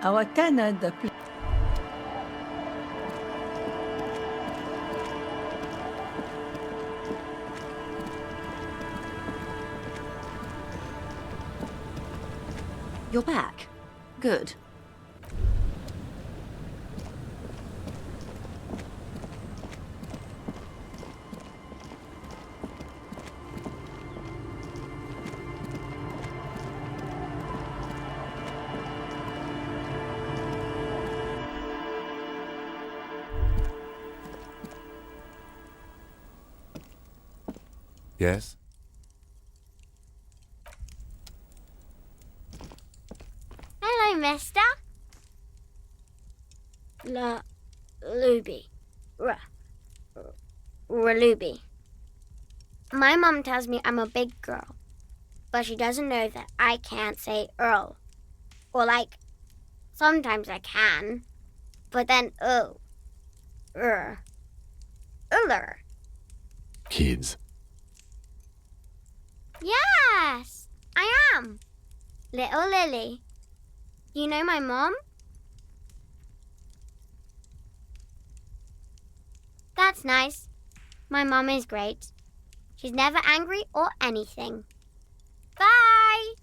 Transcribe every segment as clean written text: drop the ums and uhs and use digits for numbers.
وكان the pl- You're back. Good. Yes? Hello, mister. Luby. Luby. My mum tells me I'm a big girl, but she doesn't know that I can't say Earl. Or sometimes I can, but then Uller. Kids. Yes, I am. Little Lily. You know my mom? That's nice. My mom is great. She's never angry or anything. Bye!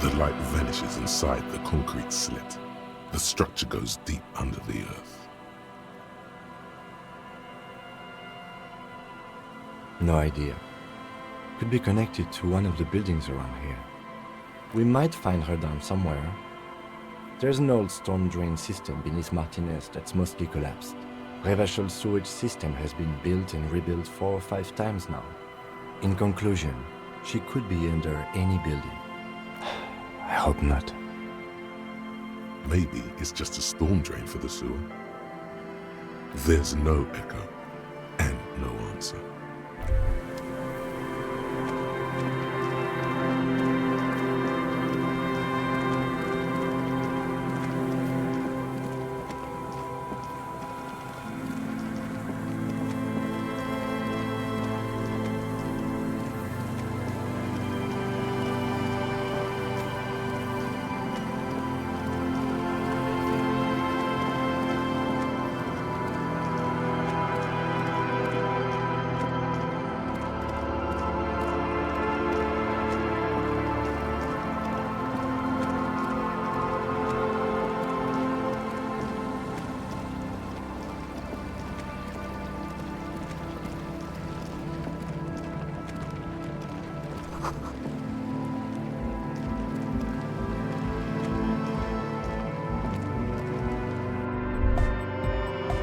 The light vanishes inside the concrete slit. The structure goes deep under the earth. No idea. Could be connected to one of the buildings around here. We might find her down somewhere. There's an old storm drain system beneath Martinez that's mostly collapsed. Revachol sewage system has been built and rebuilt 4 or 5 times now. In conclusion, she could be under any building. I hope not. Maybe it's just a storm drain for the sewer. There's no echo and no answer.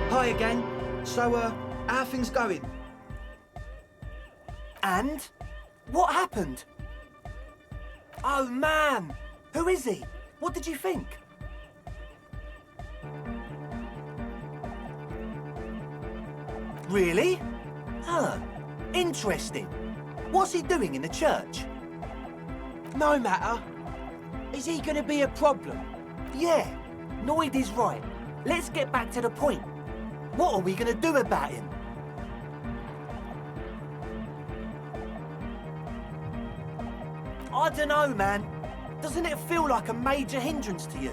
Hi again. So, how are things going? And? What happened? Oh, man! Who is he? What did you think? Really? Huh. Interesting. What's he doing in the church? No matter. Is he gonna be a problem? Yeah, Noid is right. Let's get back to the point. What are we gonna do about him? I dunno, man. Doesn't it feel like a major hindrance to you?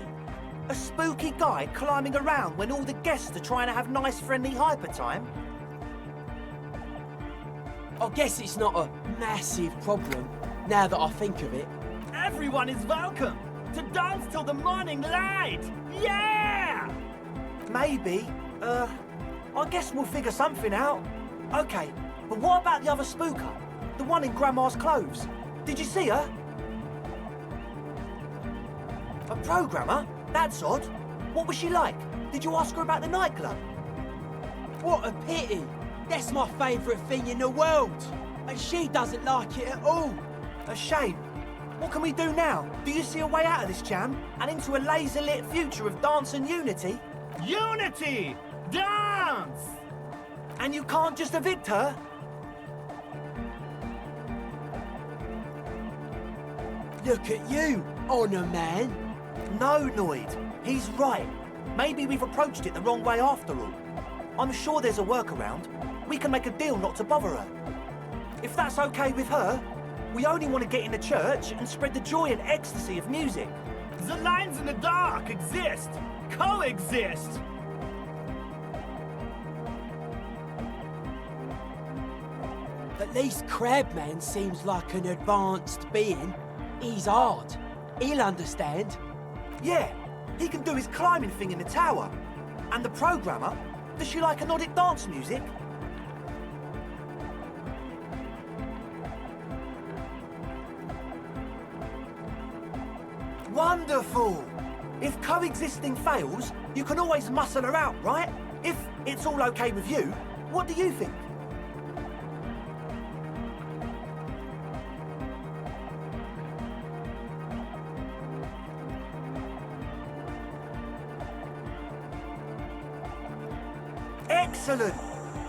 A spooky guy climbing around when all the guests are trying to have nice friendly hyper time? I guess it's not a massive problem, now that I think of it. Everyone is welcome to dance till the morning light! Yeah! Maybe. I guess we'll figure something out. Okay, but what about the other spooker? The one in Grandma's clothes? Did you see her? A programmer? That's odd. What was she like? Did you ask her about the nightclub? What a pity! That's my favourite thing in the world! And she doesn't like it at all! A shame. What can we do now? Do you see a way out of this jam? And into a laser-lit future of dance and unity? Unity! Dance! And you can't just evict her? Look at you, Honour Man! No, Noid. He's right. Maybe we've approached it the wrong way after all. I'm sure there's a workaround. We can make a deal not to bother her. If that's okay with her, we only want to get in the church and spread the joy and ecstasy of music. The lines in the dark exist. Coexist. At least Crabman seems like an advanced being. He's hard. He'll understand. Yeah, he can do his climbing thing in the tower. And the programmer, does she like Nordic dance music? Wonderful! If coexisting fails, you can always muscle her out, right? If it's all okay with you, what do you think? Excellent!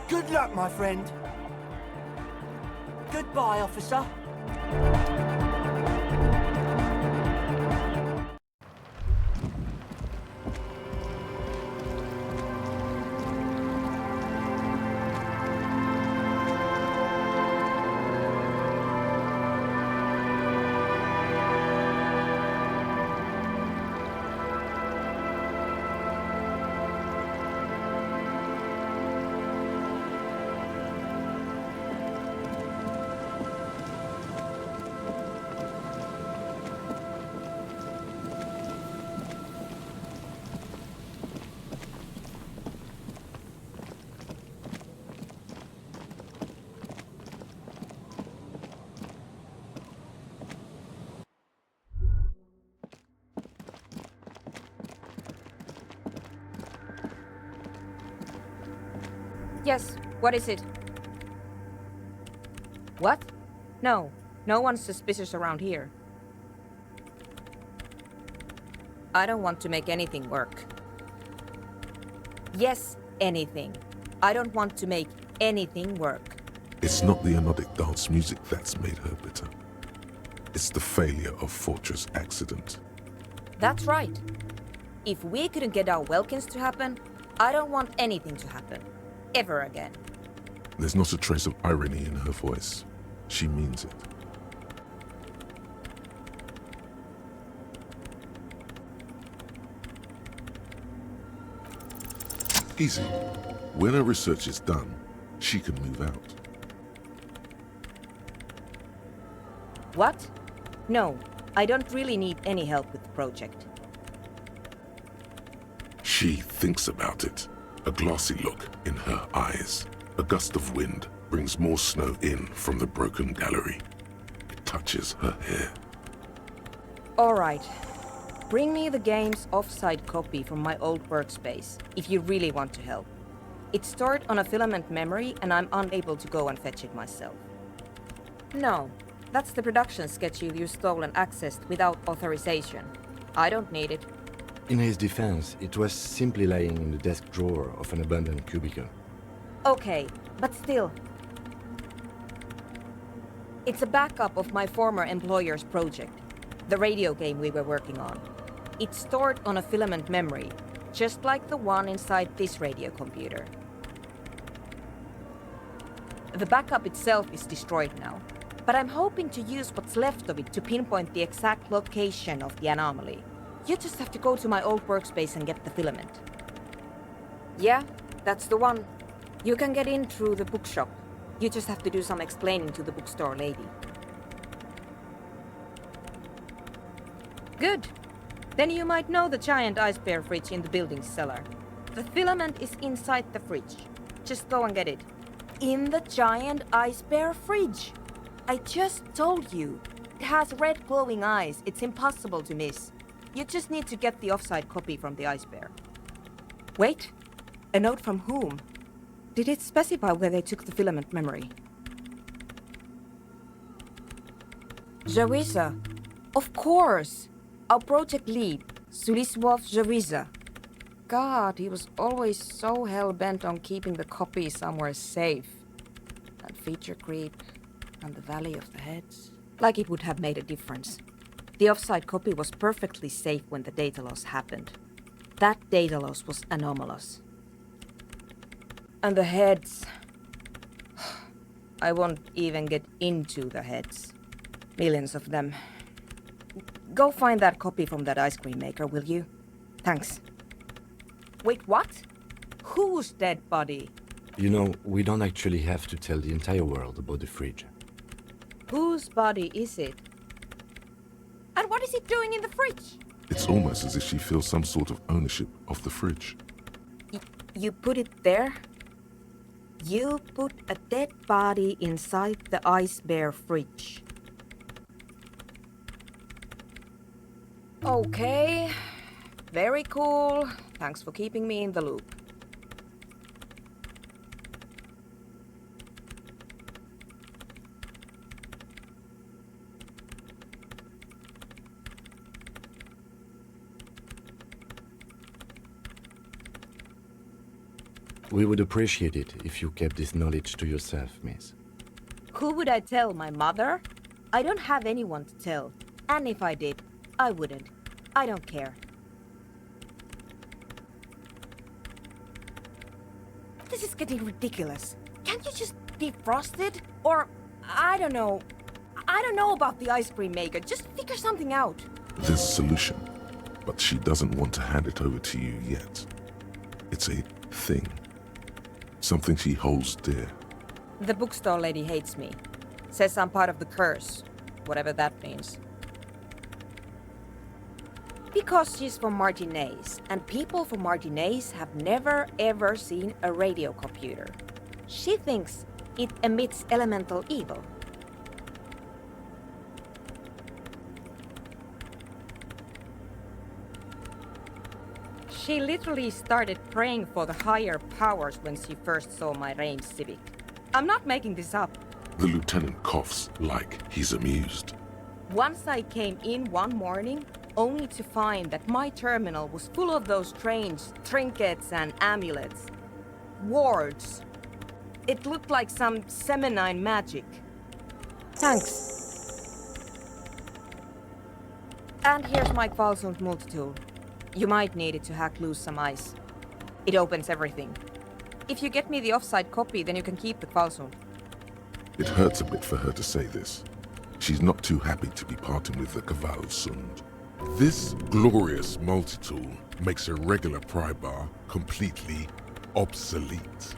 Good luck, my friend. Goodbye, officer. Yes, what is it? What? No, no one's suspicious around here. I don't want to make anything work. Yes, anything. I don't want to make anything work. It's not the anodic dance music that's made her bitter. It's the failure of Fortress Accident. That's right. If we couldn't get our Welkins to happen, I don't want anything to happen. Ever again. There's not a trace of irony in her voice. She means it. Easy. When her research is done, she can move out. What? No, I don't really need any help with the project. She thinks about it. A glassy look in her eyes. A gust of wind brings more snow in from the broken gallery. It touches her hair. All right. Bring me the game's offside copy from my old workspace, if you really want to help. It's stored on a filament memory, and I'm unable to go and fetch it myself. No, that's the production schedule you stole and accessed without authorization. I don't need it. In his defense, it was simply lying in the desk drawer of an abandoned cubicle. Okay, but still. It's a backup of my former employer's project, the radio game we were working on. It's stored on a filament memory, just like the one inside this radio computer. The backup itself is destroyed now, but I'm hoping to use what's left of it to pinpoint the exact location of the anomaly. You just have to go to my old workspace and get the filament. Yeah, that's the one. You can get in through the bookshop. You just have to do some explaining to the bookstore lady. Good. Then you might know the giant ice bear fridge in the building's cellar. The filament is inside the fridge. Just go and get it. In the giant ice bear fridge. I just told you. It has red glowing eyes. It's impossible to miss. You just need to get the offside copy from the ice bear. Wait. A note from whom? Did it specify where they took the filament memory? Jawiza. Of course. Our project lead, Suliswov Jawiza. God, he was always so hell-bent on keeping the copy somewhere safe. And feature creep, and the Valley of the Heads. Like it would have made a difference. The offside copy was perfectly safe when the data loss happened. That data loss was anomalous. And the heads... I won't even get into the heads. Millions of them. Go find that copy from that ice cream maker, will you? Thanks. Wait, what? Whose dead body? You know, we don't actually have to tell the entire world about the fridge. Whose body is it? And what is it doing in the fridge? It's almost as if she feels some sort of ownership of the fridge. You put it there? You put a dead body inside the ice bear fridge. Okay. Very cool. Thanks for keeping me in the loop. We would appreciate it if you kept this knowledge to yourself, miss. Who would I tell? My mother? I don't have anyone to tell. And if I did, I wouldn't. I don't care. This is getting ridiculous. Can't you just defrost it? Or, I don't know. I don't know about the ice cream maker. Just figure something out. There's a solution, but she doesn't want to hand it over to you yet. It's a thing. Something she holds dear. The bookstore lady hates me. Says I'm part of the curse. Whatever that means. Because she's from Martinez, and people from Martinez have never ever seen a radio computer. She thinks it emits elemental evil. She literally started praying for the higher powers when she first saw my range Civic. I'm not making this up. The lieutenant coughs like he's amused. Once I came in one morning, only to find that my terminal was full of those strange trinkets and amulets. Wards. It looked like some Semenine magic. Thanks. And here's my Kvalsund multitool. You might need it to hack loose some ice. It opens everything. If you get me the offside copy, then you can keep the Kvalsund. It hurts a bit for her to say this. She's not too happy to be parting with the Kvalsund. This glorious multitool makes a regular pry bar completely obsolete.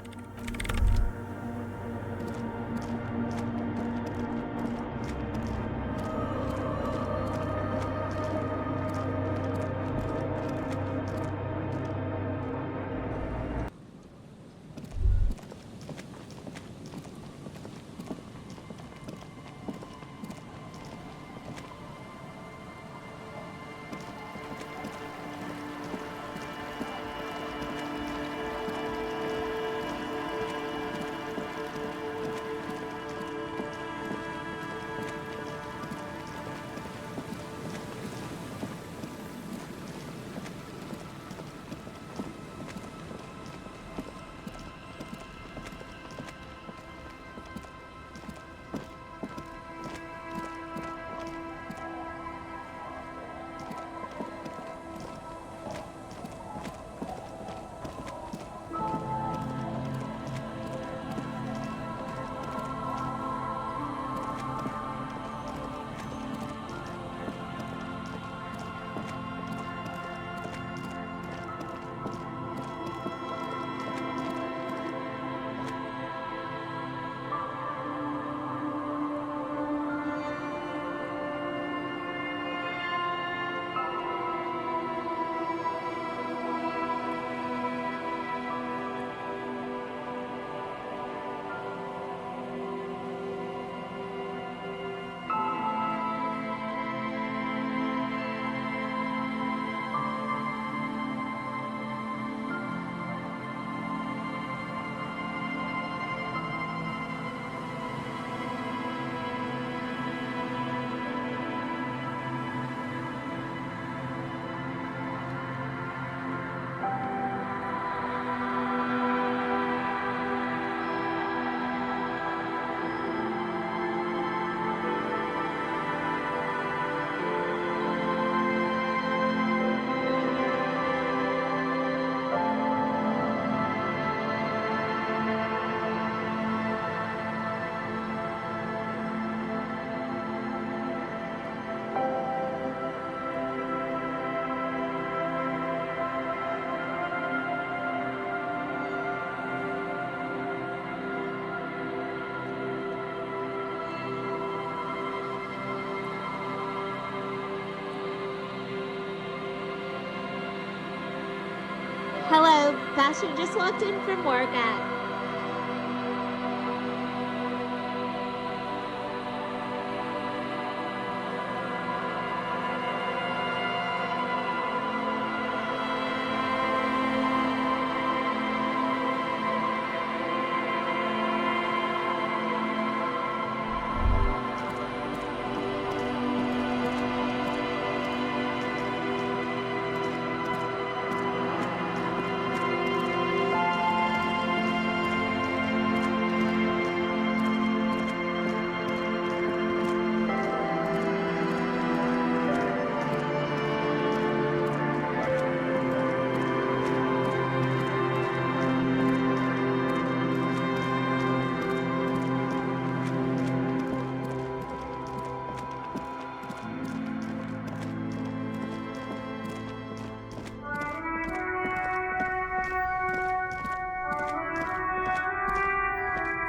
Pastor just walked in from work at.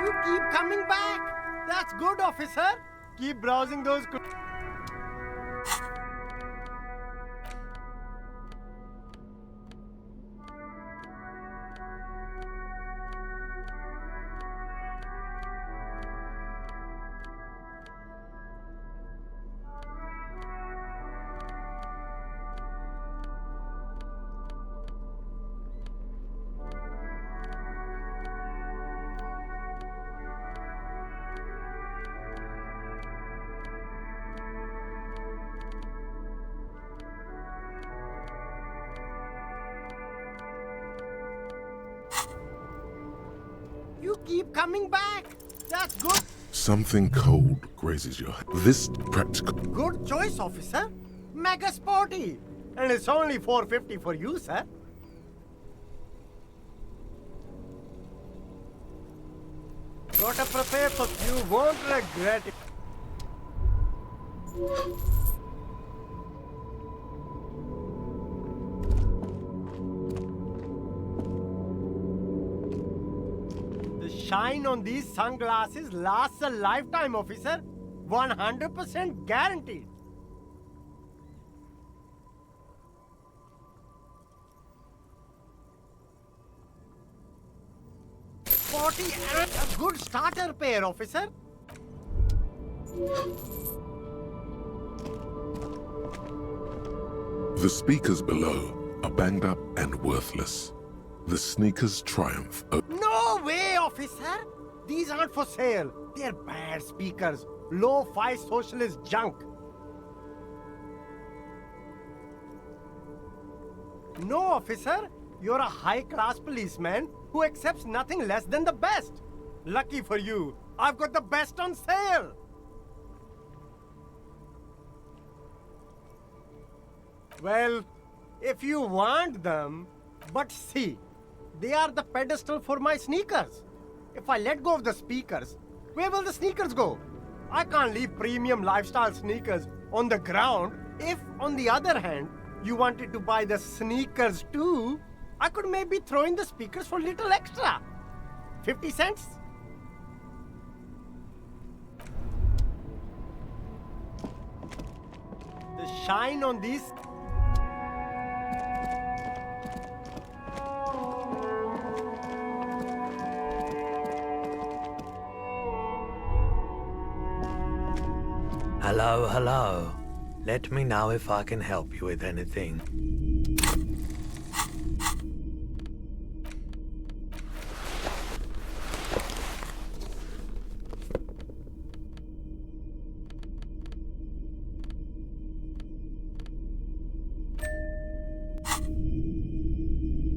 You keep coming back. That's good, officer. Keep browsing those. You keep coming back. That's good. Something cold grazes your head. This practical. Good choice, officer. Mega sporty. And it's only $4.50 for you, sir. Gotta prepare for you won't regret it. The shine on these sunglasses lasts a lifetime, officer. 100% guaranteed. $40 and a good starter pair, officer. The speakers below are banged up and worthless. The sneakers triumph. No way, officer. These aren't for sale. They're bad speakers. Low-fi socialist junk. No, officer. You're a high-class policeman who accepts nothing less than the best. Lucky for you, I've got the best on sale. Well, if you want them, but see, they are the pedestal for my sneakers. If I let go of the speakers, where will the sneakers go? I can't leave premium lifestyle sneakers on the ground. If, on the other hand, you wanted to buy the sneakers too, I could maybe throw in the speakers for little extra. 50 cents? The shine on these. Hello, hello. Let me know if I can help you with anything.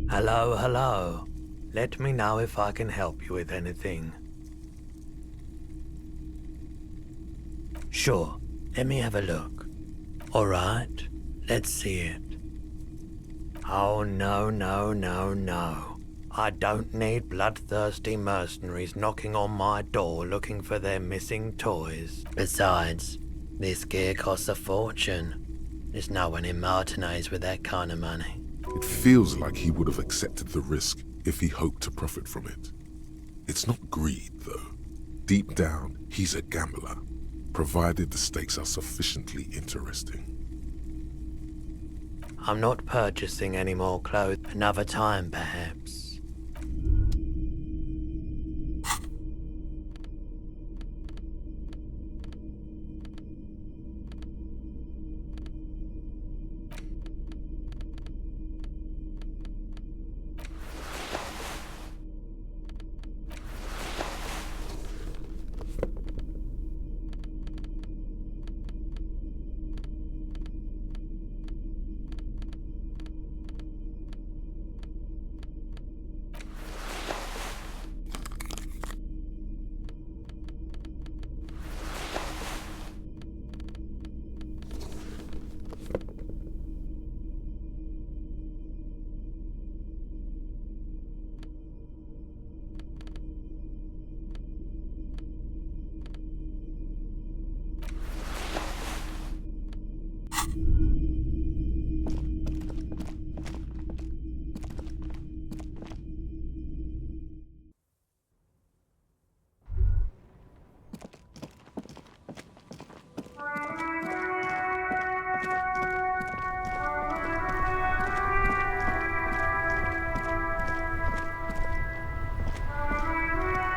Hello, hello. Let me know if I can help you with anything. Sure, let me have a look. All right, let's see it. Oh, no, no, no, no. I don't need bloodthirsty mercenaries knocking on my door looking for their missing toys. Besides, this gear costs a fortune. There's no one in Martinez with that kind of money. It feels like he would have accepted the risk if he hoped to profit from it. It's not greed, though. Deep down, he's a gambler, provided the stakes are sufficiently interesting. I'm not purchasing any more clothes. Another time, perhaps.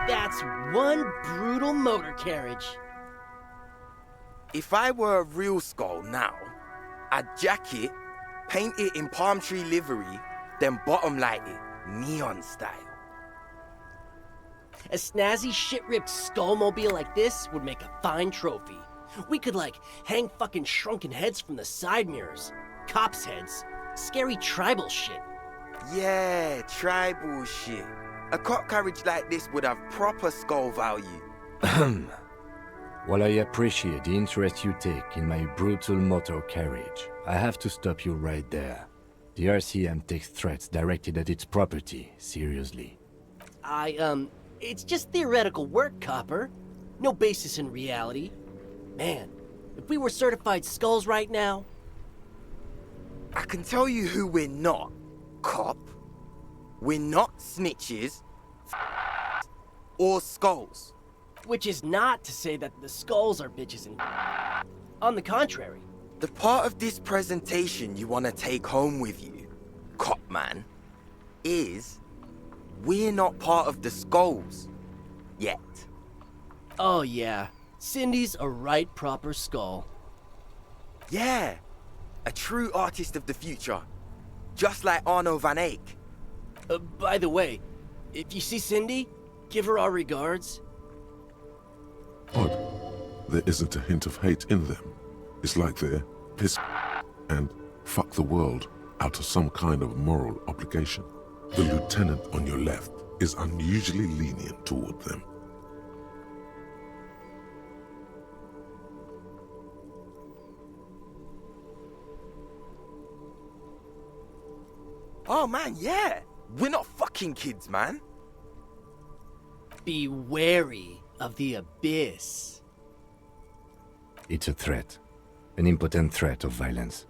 That's one brutal motor carriage. If I were a real skull now, I'd jack it, paint it in palm tree livery, then bottom light it, neon style. A snazzy shit-ripped skullmobile like this would make a fine trophy. We could, like, hang fucking shrunken heads from the side mirrors. Cops' heads. Scary tribal shit. Yeah, tribal shit. A cop carriage like this would have proper skull value. While I appreciate the interest you take in my brutal motor carriage, I have to stop you right there. The RCM takes threats directed at its property seriously. It's just theoretical work, Copper. No basis in reality. Man, if we were certified skulls right now... I can tell you who we're not, cop. We're not snitches or skulls. Which is not to say that the skulls are bitches and... On the contrary. The part of this presentation you want to take home with you, cop man, is we're not part of the skulls. Yet. Oh yeah, Cindy's a right proper skull. Yeah, a true artist of the future. Just like Arno van Eyck. By the way, if you see Cindy, give her our regards. Odd. There isn't a hint of hate in them. It's like they're piss and fuck the world out of some kind of moral obligation. The lieutenant on your left is unusually lenient toward them. Oh man, yeah. We're not fucking kids, man. Be wary of the abyss. It's a threat. An impotent threat of violence.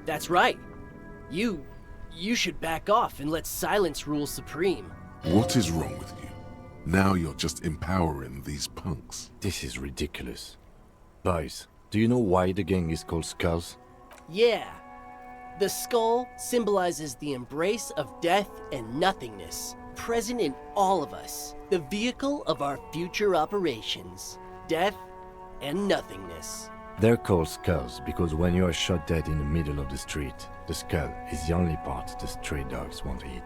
That's right. You should back off and let silence rule supreme. What is wrong with you? Now you're just empowering these punks. This is ridiculous. Boys, do you know why the gang is called Skulls? Yeah. The skull symbolizes the embrace of death and nothingness, present in all of us. The vehicle of our future operations. Death and nothingness. They're called Skulls because when you are shot dead in the middle of the street, the skull is the only part the stray dogs want to eat.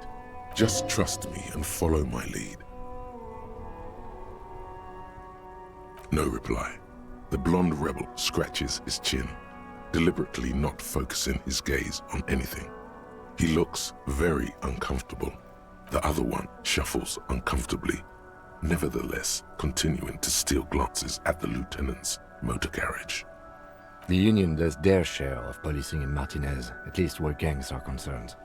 Just trust me and follow my lead. No reply. The blonde rebel scratches his chin, deliberately not focusing his gaze on anything. He looks very uncomfortable. The other one shuffles uncomfortably, nevertheless continuing to steal glances at the lieutenant's motor carriage. The Union does their share of policing in Martinez, at least where gangs are concerned.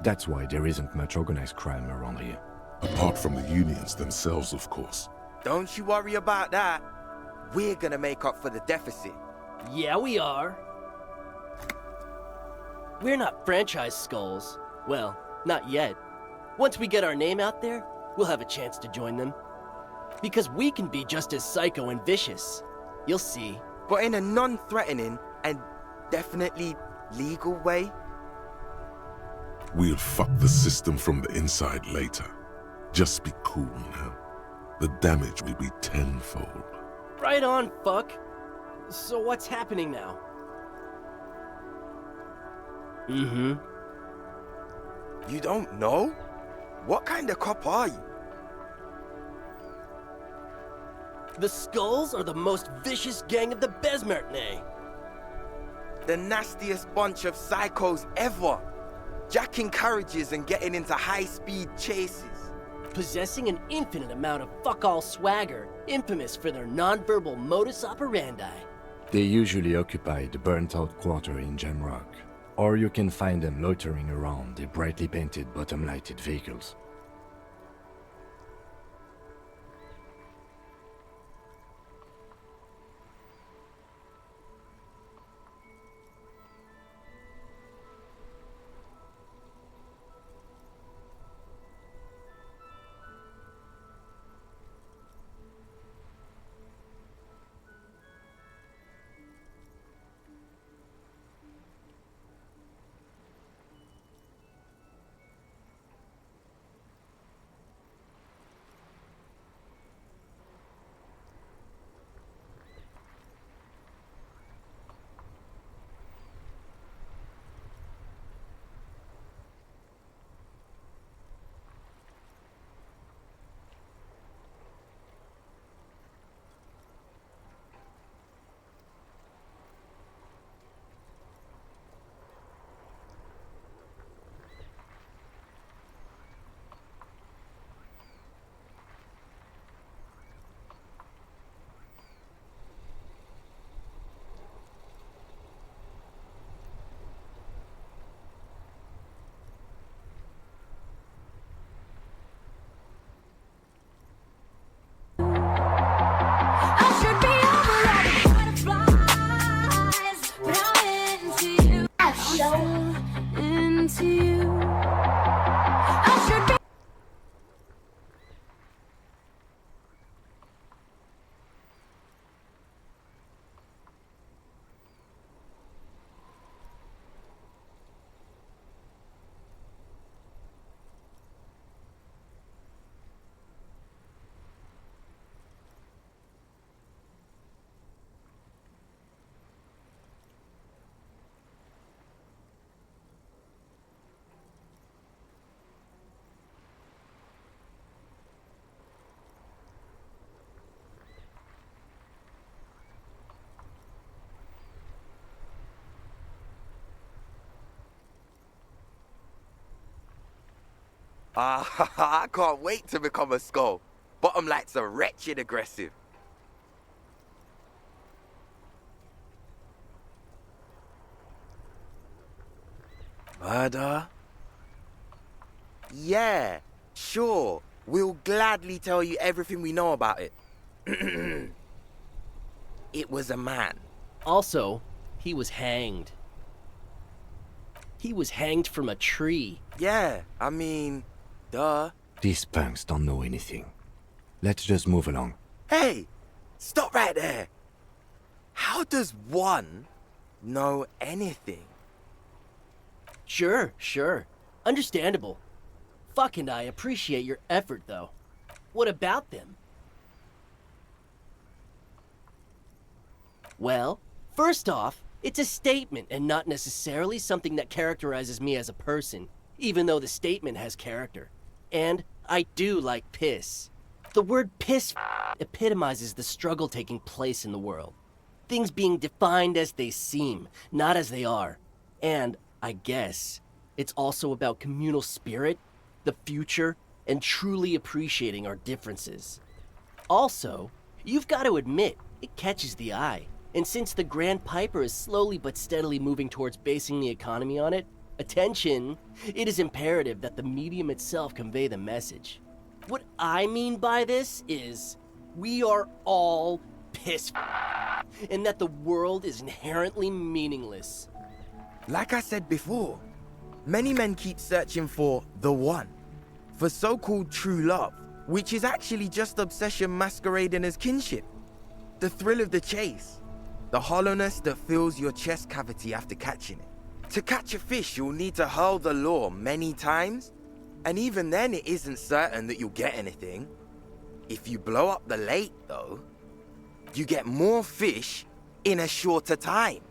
That's why there isn't much organized crime around here. Apart from the unions themselves, of course. Don't you worry about that. We're gonna make up for the deficit. Yeah, we are. We're not franchise skulls. Well, not yet. Once we get our name out there, we'll have a chance to join them. Because we can be just as psycho and vicious. You'll see. But in a non-threatening and definitely legal way. We'll fuck the system from the inside later. Just be cool now. The damage will be tenfold. Right on, fuck. So what's happening now? Mm-hmm. You don't know? What kind of cop are you? The Skulls are the most vicious gang of the Besmertne. The nastiest bunch of psychos ever. Jacking carriages and getting into high-speed chases. Possessing an infinite amount of fuck-all swagger, infamous for their non-verbal modus operandi. They usually occupy the burnt-out quarter in Jamrock, or you can find them loitering around their brightly painted bottom-lighted vehicles. I can't wait to become a skull. Bottom lights are wretched aggressive. Murder? Yeah, sure. We'll gladly tell you everything we know about it. It was a man. Also, he was hanged. He was hanged from a tree. Yeah, I mean, duh. These punks don't know anything. Let's just move along. Hey, stop right there. How does one know anything? Sure. Understandable. Fuck and I appreciate your effort, though. What about them? Well, first off, it's a statement and not necessarily something that characterizes me as a person, even though the statement has character. And I do like piss. The word piss epitomizes the struggle taking place in the world. Things being defined as they seem, not as they are. And, I guess, it's also about communal spirit, the future, and truly appreciating our differences. Also, you've got to admit, it catches the eye. And since the Grand Piper is slowly but steadily moving towards basing the economy on it, attention, it is imperative that the medium itself convey the message. What I mean by this is, we are all piss and that the world is inherently meaningless. Like I said before, many men keep searching for the one, for so-called true love. which is actually just obsession masquerading as kinship. The thrill of the chase, the hollowness that fills your chest cavity after catching it. To catch a fish, you'll need to hurl the lure many times, and even then it isn't certain that you'll get anything. If you blow up the lake, though, you get more fish in a shorter time.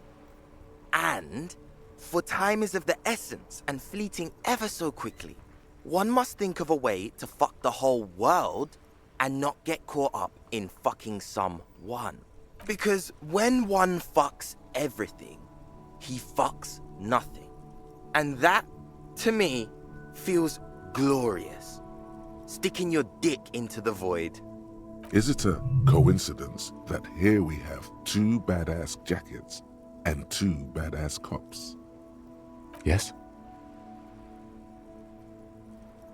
And, for time is of the essence and fleeting ever so quickly, one must think of a way to fuck the whole world and not get caught up in fucking someone. Because when one fucks everything, he fucks nothing. And that, to me, feels glorious. Sticking your dick into the void. Is it a coincidence that here we have 2 badass jackets and 2 badass cops? Yes?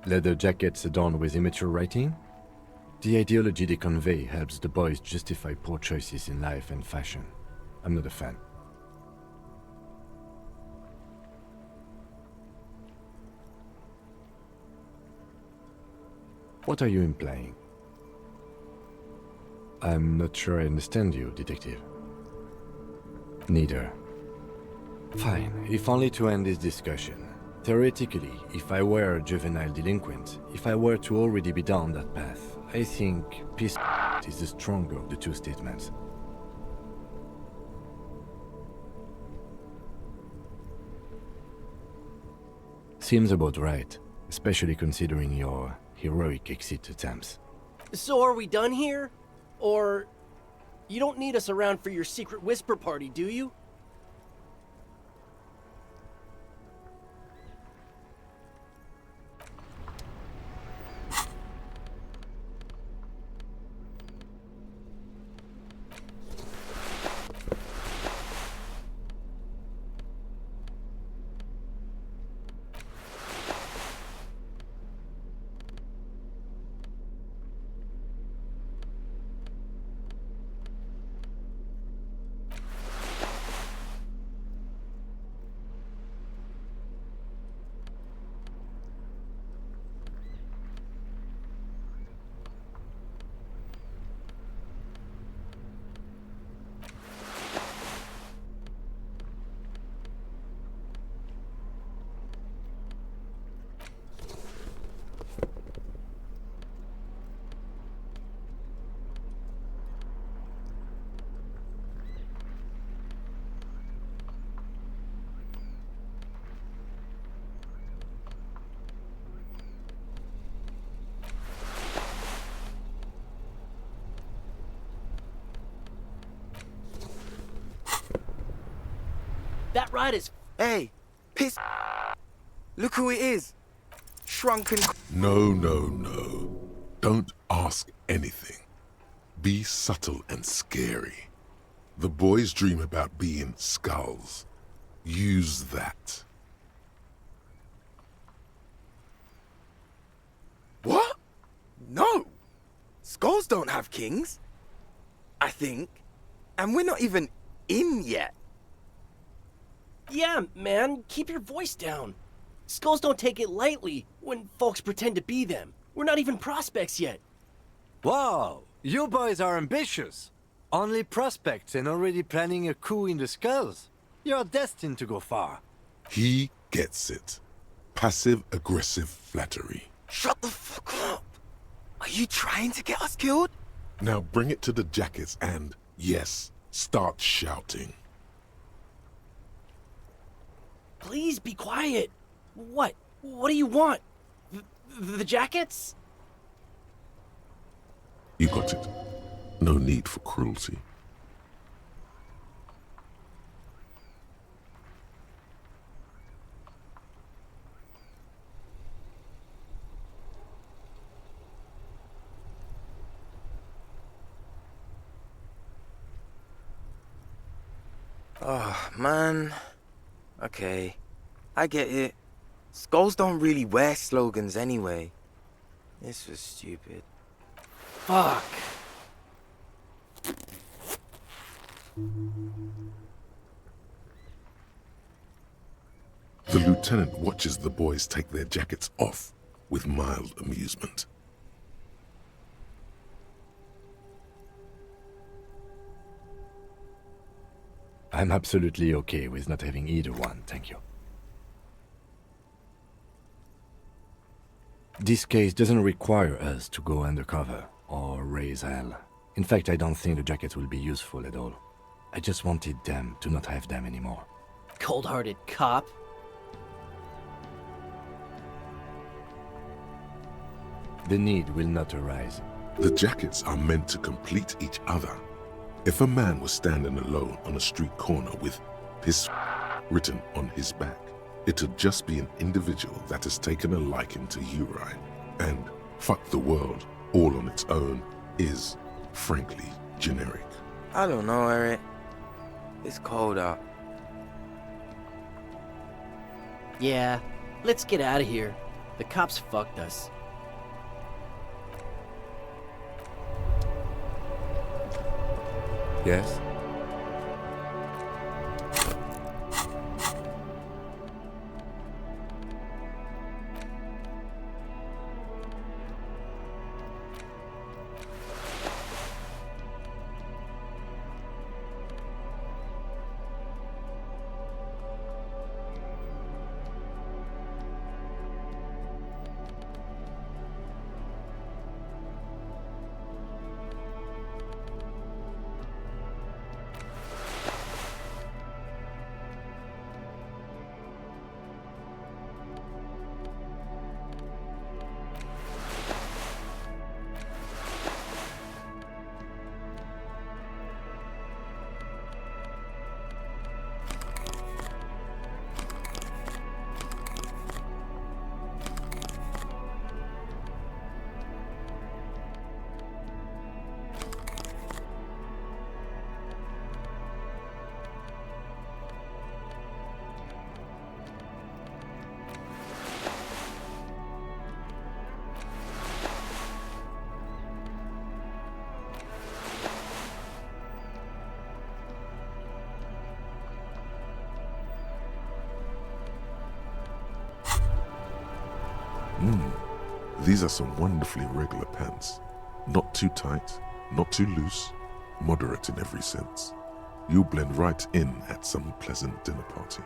Leather jackets adorned with immature writing? The ideology they convey helps the boys justify poor choices in life and fashion. I'm not a fan. What are you implying? I'm not sure I understand you, detective. Neither. Fine, if only to end this discussion. Theoretically, if I were a juvenile delinquent, if I were to already be down that path, I think peace is the stronger of the two statements. Seems about right, especially considering your heroic exit attempts. So are we done here? Or you don't need us around for your secret whisper party, do you? That ride is... Hey, piss. Look who it is. Shrunken... No, no, no. Don't ask anything. Be subtle and scary. The boys dream about being skulls. Use that. What? No. Skulls don't have kings. I think. And we're not even in yet. Yeah, man, keep your voice down. Skulls don't take it lightly when folks pretend to be them. We're not even prospects yet. Wow, you boys are ambitious. Only prospects and already planning a coup in the skulls. You're destined to go far. He gets it. Passive-aggressive flattery. Shut the fuck up. Are you trying to get us killed? Now bring it to the jackets and, yes, start shouting. Please be quiet. What? What do you want? The jackets? You got it. No need for cruelty. Oh, man. Okay, I get it. Skulls don't really wear slogans anyway. This was stupid. Fuck. The lieutenant watches the boys take their jackets off with mild amusement. I'm absolutely okay with not having either one, thank you. This case doesn't require us to go undercover or raise hell. In fact, I don't think the jackets will be useful at all. I just wanted them to not have them anymore. Cold-hearted cop. The need will not arise. The jackets are meant to complete each other. If a man was standing alone on a street corner with his written on his back, it'd just be an individual that has taken a liking to urine. And fuck the world, all on its own, is, frankly, generic. I don't know, Eric. It's cold out. Yeah, let's get out of here. The cops fucked us. Yes? These are some wonderfully regular pants. Not too tight, not too loose, moderate in every sense. You'll blend right in at some pleasant dinner party.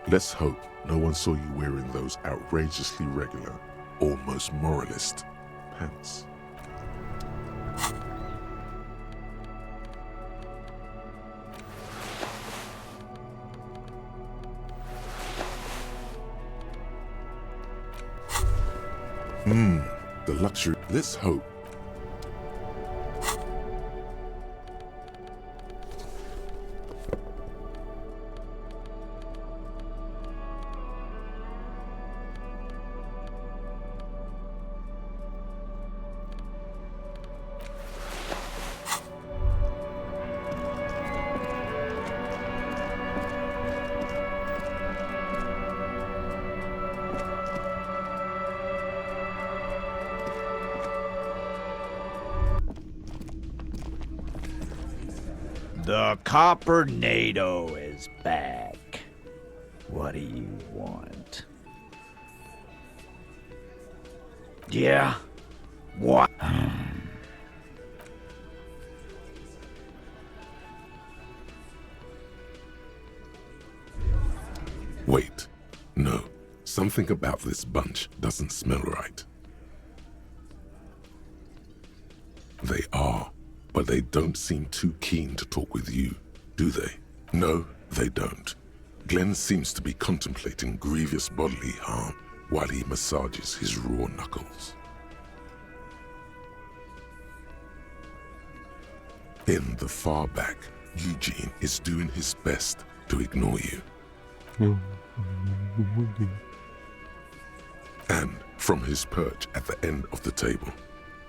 Let's hope no one saw you wearing those outrageously regular, almost moralist pants. The luxury. Let's hope. The Copper-nado is back. What do you want? Yeah? What? Wait. No. Something about this bunch doesn't smell right. They are. But they don't seem too keen to talk with you, do they? No, they don't. Glenn seems to be contemplating grievous bodily harm while he massages his raw knuckles. In the far back, Eugene is doing his best to ignore you. And from his perch at the end of the table,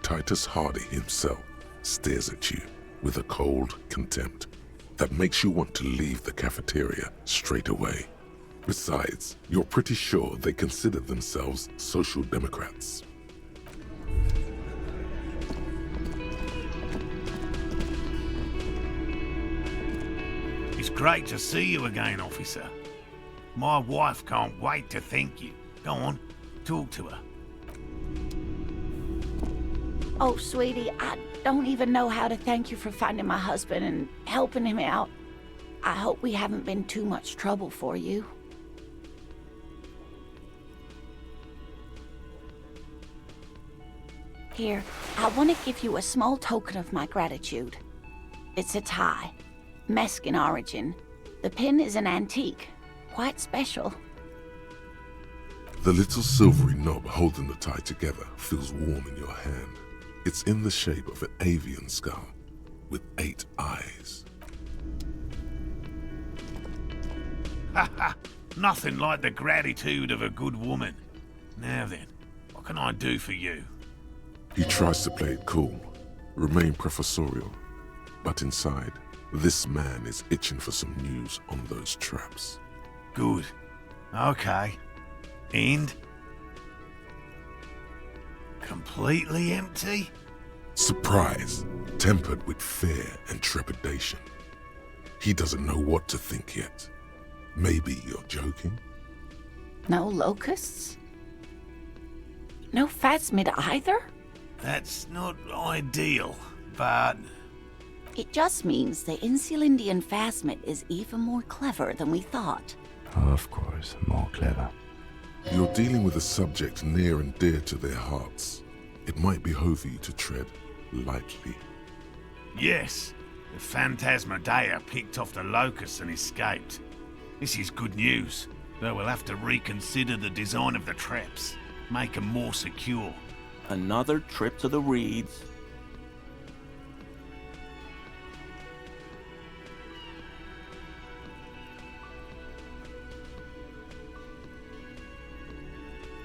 Titus Hardy himself stares at you with a cold contempt that makes you want to leave the cafeteria straight away. Besides, you're pretty sure they consider themselves social democrats. It's great to see you again, officer. My wife can't wait to thank you. Go on, talk to her. Oh, sweetie, don't even know how to thank you for finding my husband and helping him out. I hope we haven't been too much trouble for you. Here, I want to give you a small token of my gratitude. It's a tie, Mexican origin. The pin is an antique, quite special. The little silvery knob holding the tie together feels warm in your hand. It's in the shape of an avian skull with 8 eyes. Haha, nothing like the gratitude of a good woman. Now then, what can I do for you? He tries to play it cool, remain professorial, but inside, this man is itching for some news on those traps. Good. Okay. And? Completely empty? Surprise, tempered with fear and trepidation. He doesn't know what to think yet. Maybe you're joking? No locusts? No phasmid either? That's not ideal, but... It just means the Insulindian phasmid is even more clever than we thought. Of course, more clever. You're dealing with a subject near and dear to their hearts. It might behove you to tread lightly. Yes, the Phantasmadeia picked off the locusts and escaped. This is good news, though we'll have to reconsider the design of the traps, make them more secure. Another trip to the reeds.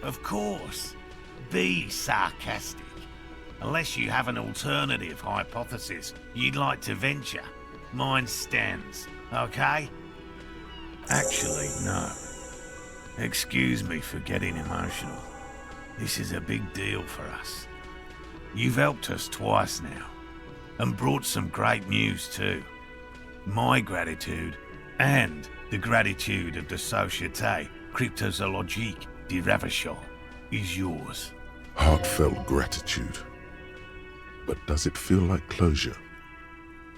Of course. Be sarcastic. Unless you have an alternative hypothesis you'd like to venture, mine stands, okay? Actually, no. Excuse me for getting emotional. This is a big deal for us. You've helped us twice now, and brought some great news too. My gratitude, and the gratitude of the Société Cryptozoologique de Ravachol, is yours. Heartfelt gratitude. But does it feel like closure?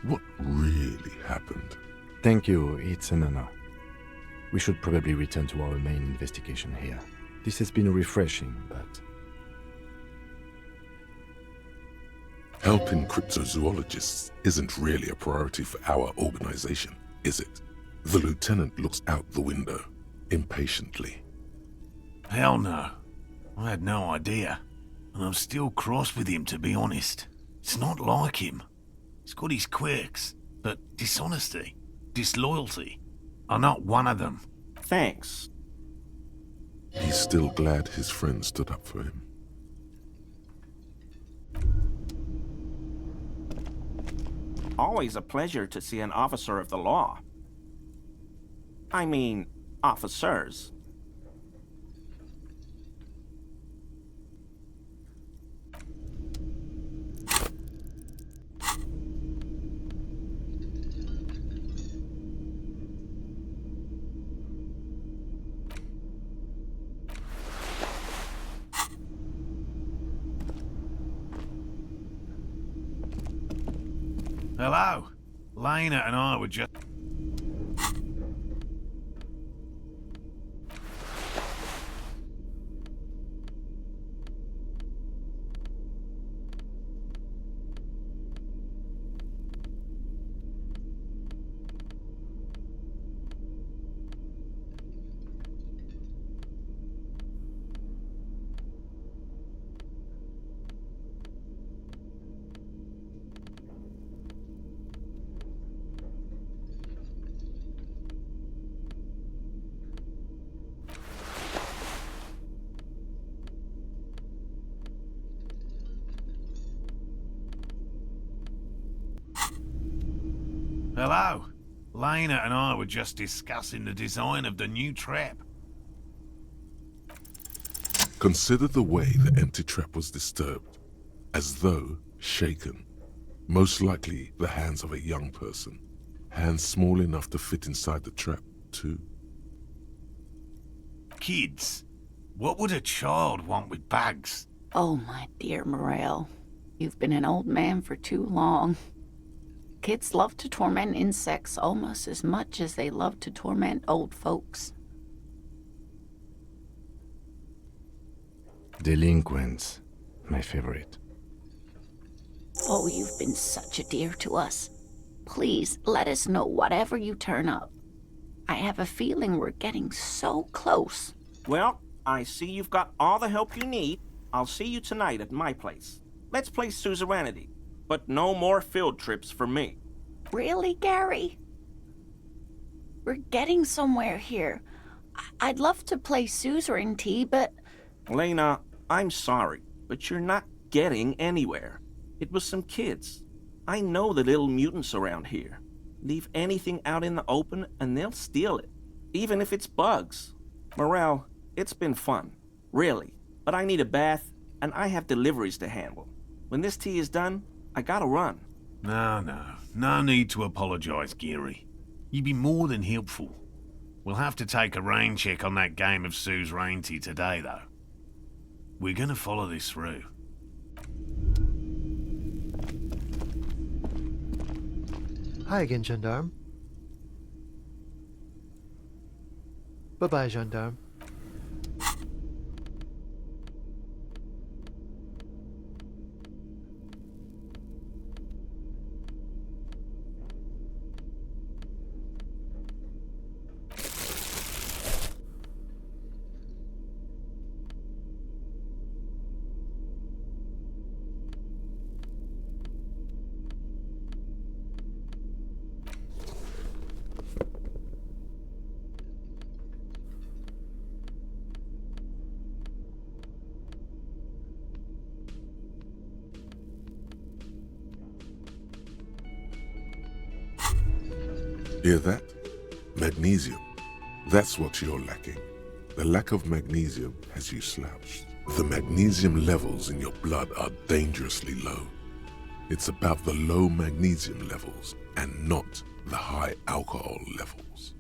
What really happened? Thank you, it's an honor. We should probably return to our main investigation here. This has been refreshing, but... Helping cryptozoologists isn't really a priority for our organization, is it? The lieutenant looks out the window, impatiently. Hell no. I had no idea. And I'm still cross with him, to be honest. It's not like him. He's got his quirks, but dishonesty, disloyalty are not one of them. Thanks. He's still glad his friend stood up for him. Always a pleasure to see an officer of the law. I mean, officers. Hello. Lena and I were just... Hello. Lena and I were just discussing the design of the new trap. Consider the way the empty trap was disturbed, as though shaken. Most likely the hands of a young person. Hands small enough to fit inside the trap, too. Kids. What would a child want with bags? Oh, my dear Morel. You've been an old man for too long. Kids love to torment insects almost as much as they love to torment old folks. Delinquents, my favorite. Oh, you've been such a dear to us. Please, let us know whatever you turn up. I have a feeling we're getting so close. Well, I see you've got all the help you need. I'll see you tonight at my place. Let's play suzerainty, but no more field trips for me. Really, Gary? We're getting somewhere here. I'd love to play suzerainty, but... Lena, I'm sorry, but you're not getting anywhere. It was some kids. I know the little mutants around here. Leave anything out in the open and they'll steal it, even if it's bugs. Morel, it's been fun, really, but I need a bath and I have deliveries to handle. When this tea is done, I gotta run. No need to apologise, Geary. You'd be more than helpful. We'll have to take a rain check on that game of suzerainty today, though. We're gonna follow this through. Hi again, Gendarme. Bye-bye, Gendarme. Hear that? Magnesium. That's what you're lacking. The lack of magnesium has you slouched. The magnesium levels in your blood are dangerously low. It's about the low magnesium levels and not the high alcohol levels.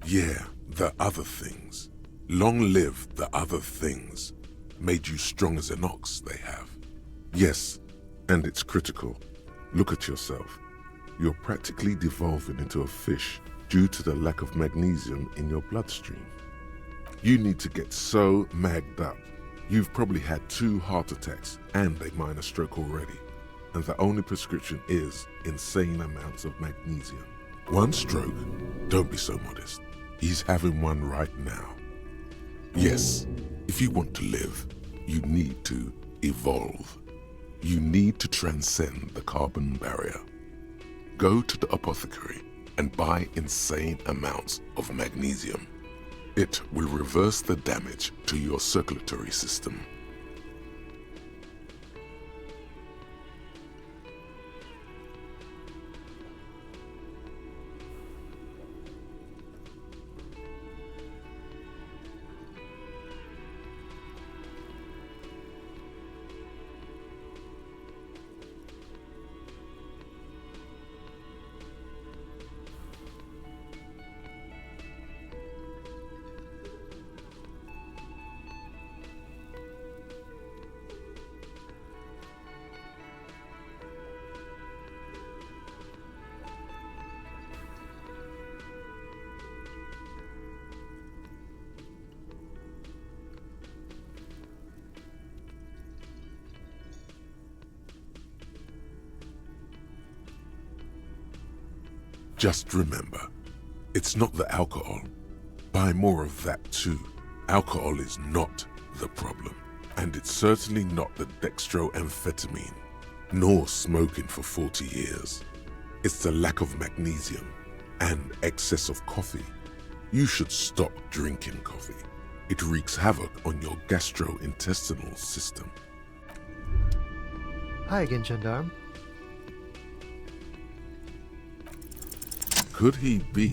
Yeah, the other things. Long live the other things. Made you strong as an ox, they have. Yes, and it's critical. Look at yourself. You're practically devolving into a fish due to the lack of magnesium in your bloodstream. You need to get so magged up. You've probably had 2 heart attacks and a minor stroke already, and the only prescription is insane amounts of magnesium. 1 stroke? Don't be so modest. He's having one right now. Yes, if you want to live, you need to evolve. You need to transcend the carbon barrier. Go to the apothecary and buy insane amounts of magnesium. It will reverse the damage to your circulatory system. Just remember, it's not the alcohol. Buy more of that too. Alcohol is not the problem. And it's certainly not the dextroamphetamine, nor smoking for 40 years. It's the lack of magnesium and excess of coffee. You should stop drinking coffee. It wreaks havoc on your gastrointestinal system. Hi again, Gendarme. Could he be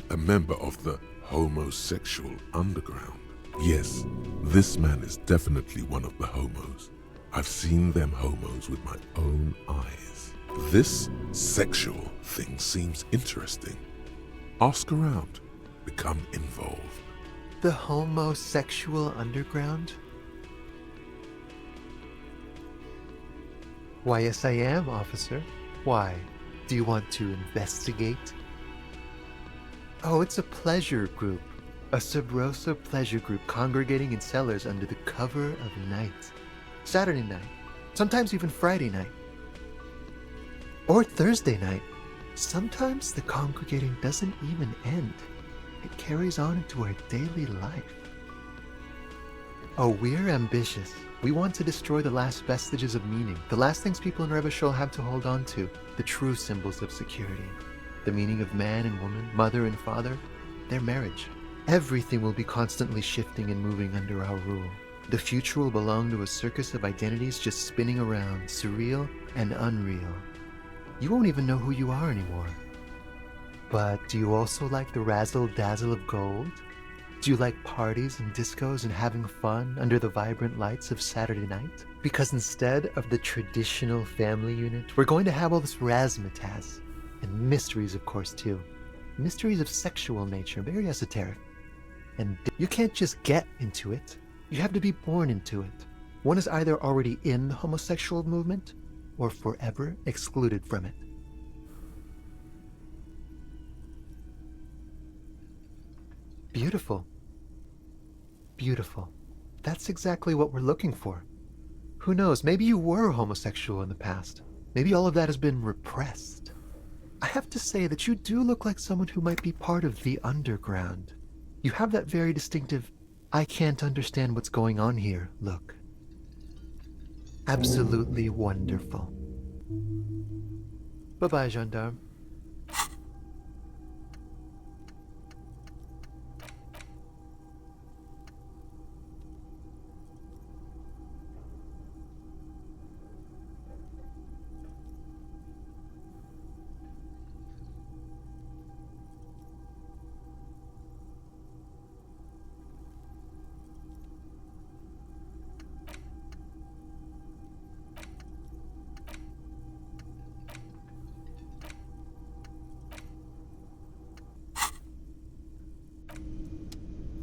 a member of the homosexual underground? Yes, this man is definitely one of the homos. I've seen them homos with my own eyes. This sexual thing seems interesting. Ask around, become involved. The homosexual underground? Why, yes, I am, officer. Why? Do you want to investigate? Oh, it's a pleasure group. A Sub Rosa pleasure group congregating in cellars under the cover of night. Saturday night. Sometimes even Friday night. Or Thursday night. Sometimes the congregating doesn't even end. It carries on into our daily life. Oh, we're ambitious. We want to destroy the last vestiges of meaning, the last things people in Revachol have to hold on to, the true symbols of security. The meaning of man and woman, mother and father, their marriage. Everything will be constantly shifting and moving under our rule. The future will belong to a circus of identities just spinning around, surreal and unreal. You won't even know who you are anymore. But do you also like the razzle-dazzle of gold? Do you like parties and discos and having fun under the vibrant lights of Saturday night? Because instead of the traditional family unit, we're going to have all this razzmatazz. And mysteries, of course, too. Mysteries of sexual nature, very esoteric. And you can't just get into it. You have to be born into it. One is either already in the homosexual movement or forever excluded from it. Beautiful. Beautiful. That's exactly what we're looking for. Who knows, maybe you were homosexual in the past. Maybe all of that has been repressed. I have to say that you do look like someone who might be part of the underground. You have that very distinctive, I can't understand what's going on here look. Absolutely wonderful. Bye-bye, gendarme.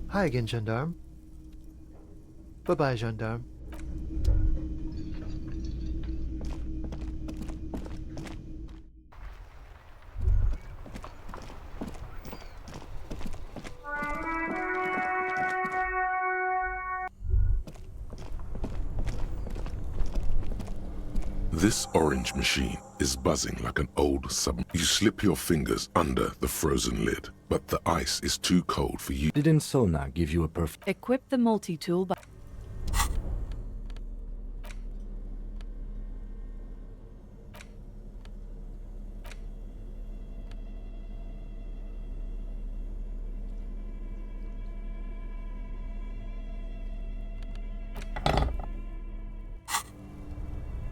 Hi again, gendarme. Bye-bye, gendarme. This orange machine is buzzing like an old sub. You slip your fingers under the frozen lid, but the ice is too cold for you. Didn't Sona give you a perfect... Equip the multi-tool by...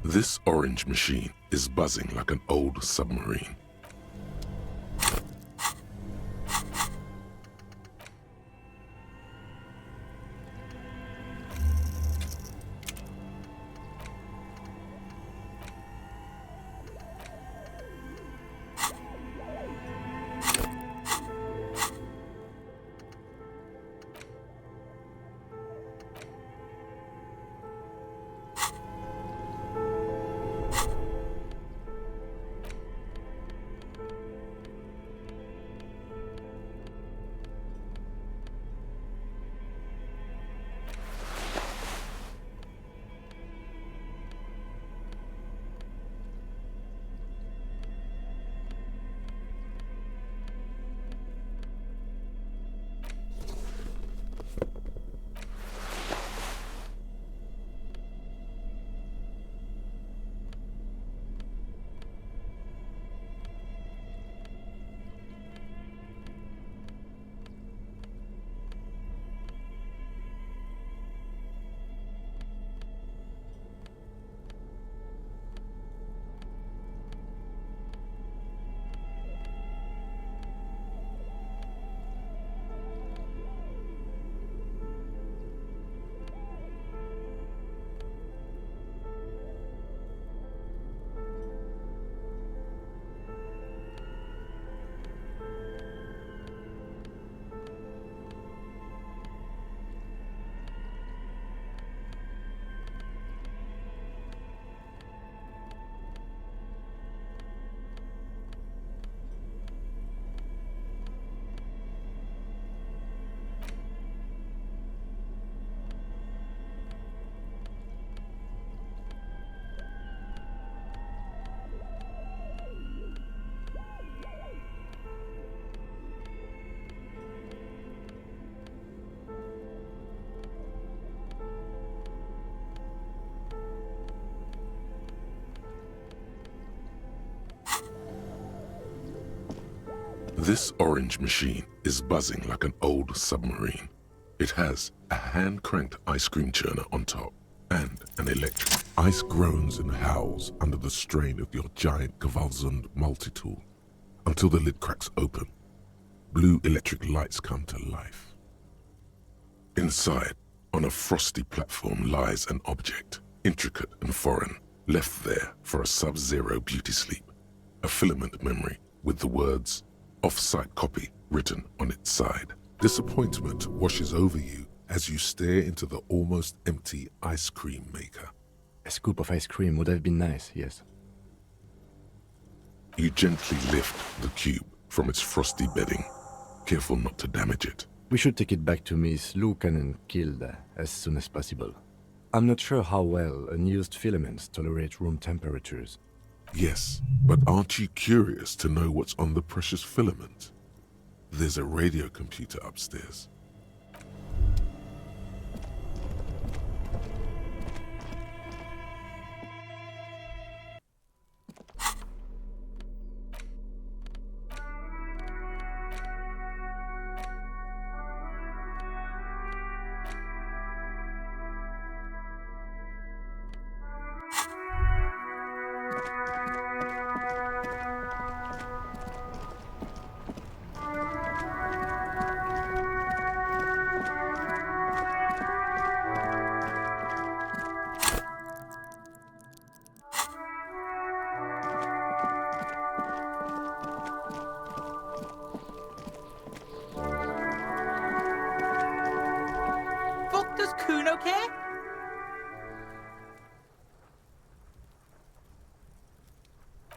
This orange machine is buzzing like an old submarine. This orange machine is buzzing like an old submarine. It has a hand-cranked ice cream churner on top and an electric. Ice groans and howls under the strain of your giant Gewaltsund multi-tool until the lid cracks open. Blue electric lights come to life. Inside, on a frosty platform, lies an object, intricate and foreign, left there for a sub-zero beauty sleep. A filament memory with the words, "Off-site copy," written on its side. Disappointment washes over you as you stare into the almost empty ice cream maker. A scoop of ice cream would have been nice, yes. You gently lift the cube from its frosty bedding, careful not to damage it. We should take it back to Miss Lukanen Kilde as soon as possible. I'm not sure how well unused filaments tolerate room temperatures. Yes, but aren't you curious to know what's on the precious filament? There's a radio computer upstairs.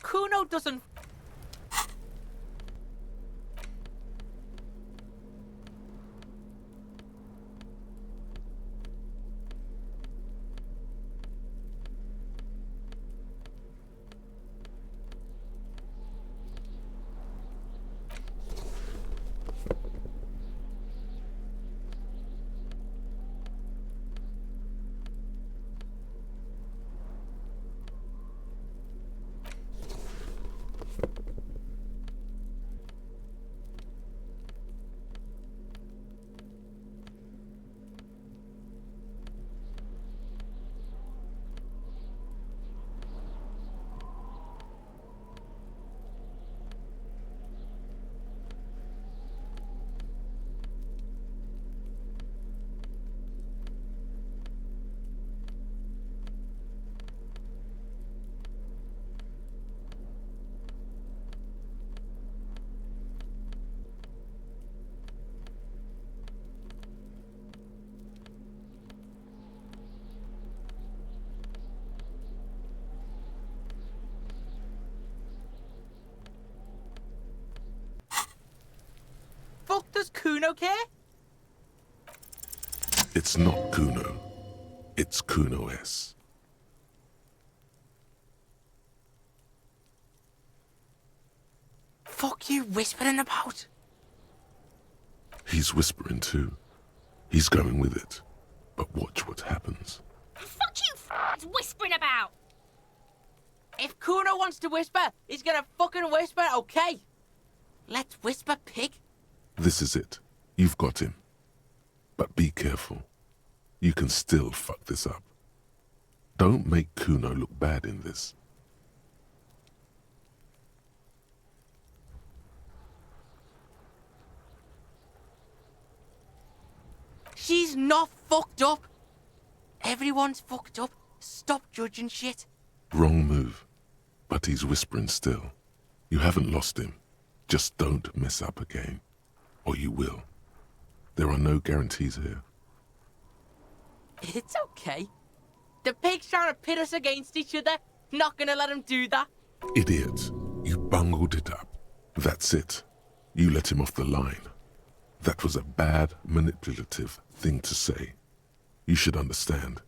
Kuno doesn't... Fuck does Kuno care? It's not Kuno. It's Kuno S. Fuck you whispering about? He's whispering too. He's going with it. But watch what happens. Fuck you whispering about! If Kuno wants to whisper, he's gonna fucking whisper, okay? Let's whisper, pig. This is it. You've got him. But be careful. You can still fuck this up. Don't make Kuno look bad in this. She's not fucked up. Everyone's fucked up. Stop judging shit. Wrong move. But he's whispering still. You haven't lost him. Just don't mess up again. Or you will. There are no guarantees here. It's okay. The pig's trying to pit us against each other. Not gonna let him do that. Idiot. You bungled it up. That's it. You let him off the line. That was a bad, manipulative thing to say. You should understand.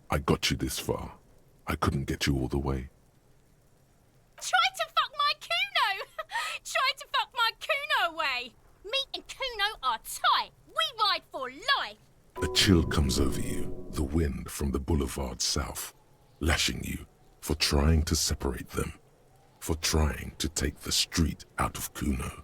I got you this far. I couldn't get you all the way. Try to fuck my Kuno! Try to fuck my Kuno away! Me and Kuno are tight. We ride for life. A chill comes over you, the wind from the boulevard south, lashing you for trying to separate them, for trying to take the street out of Kuno.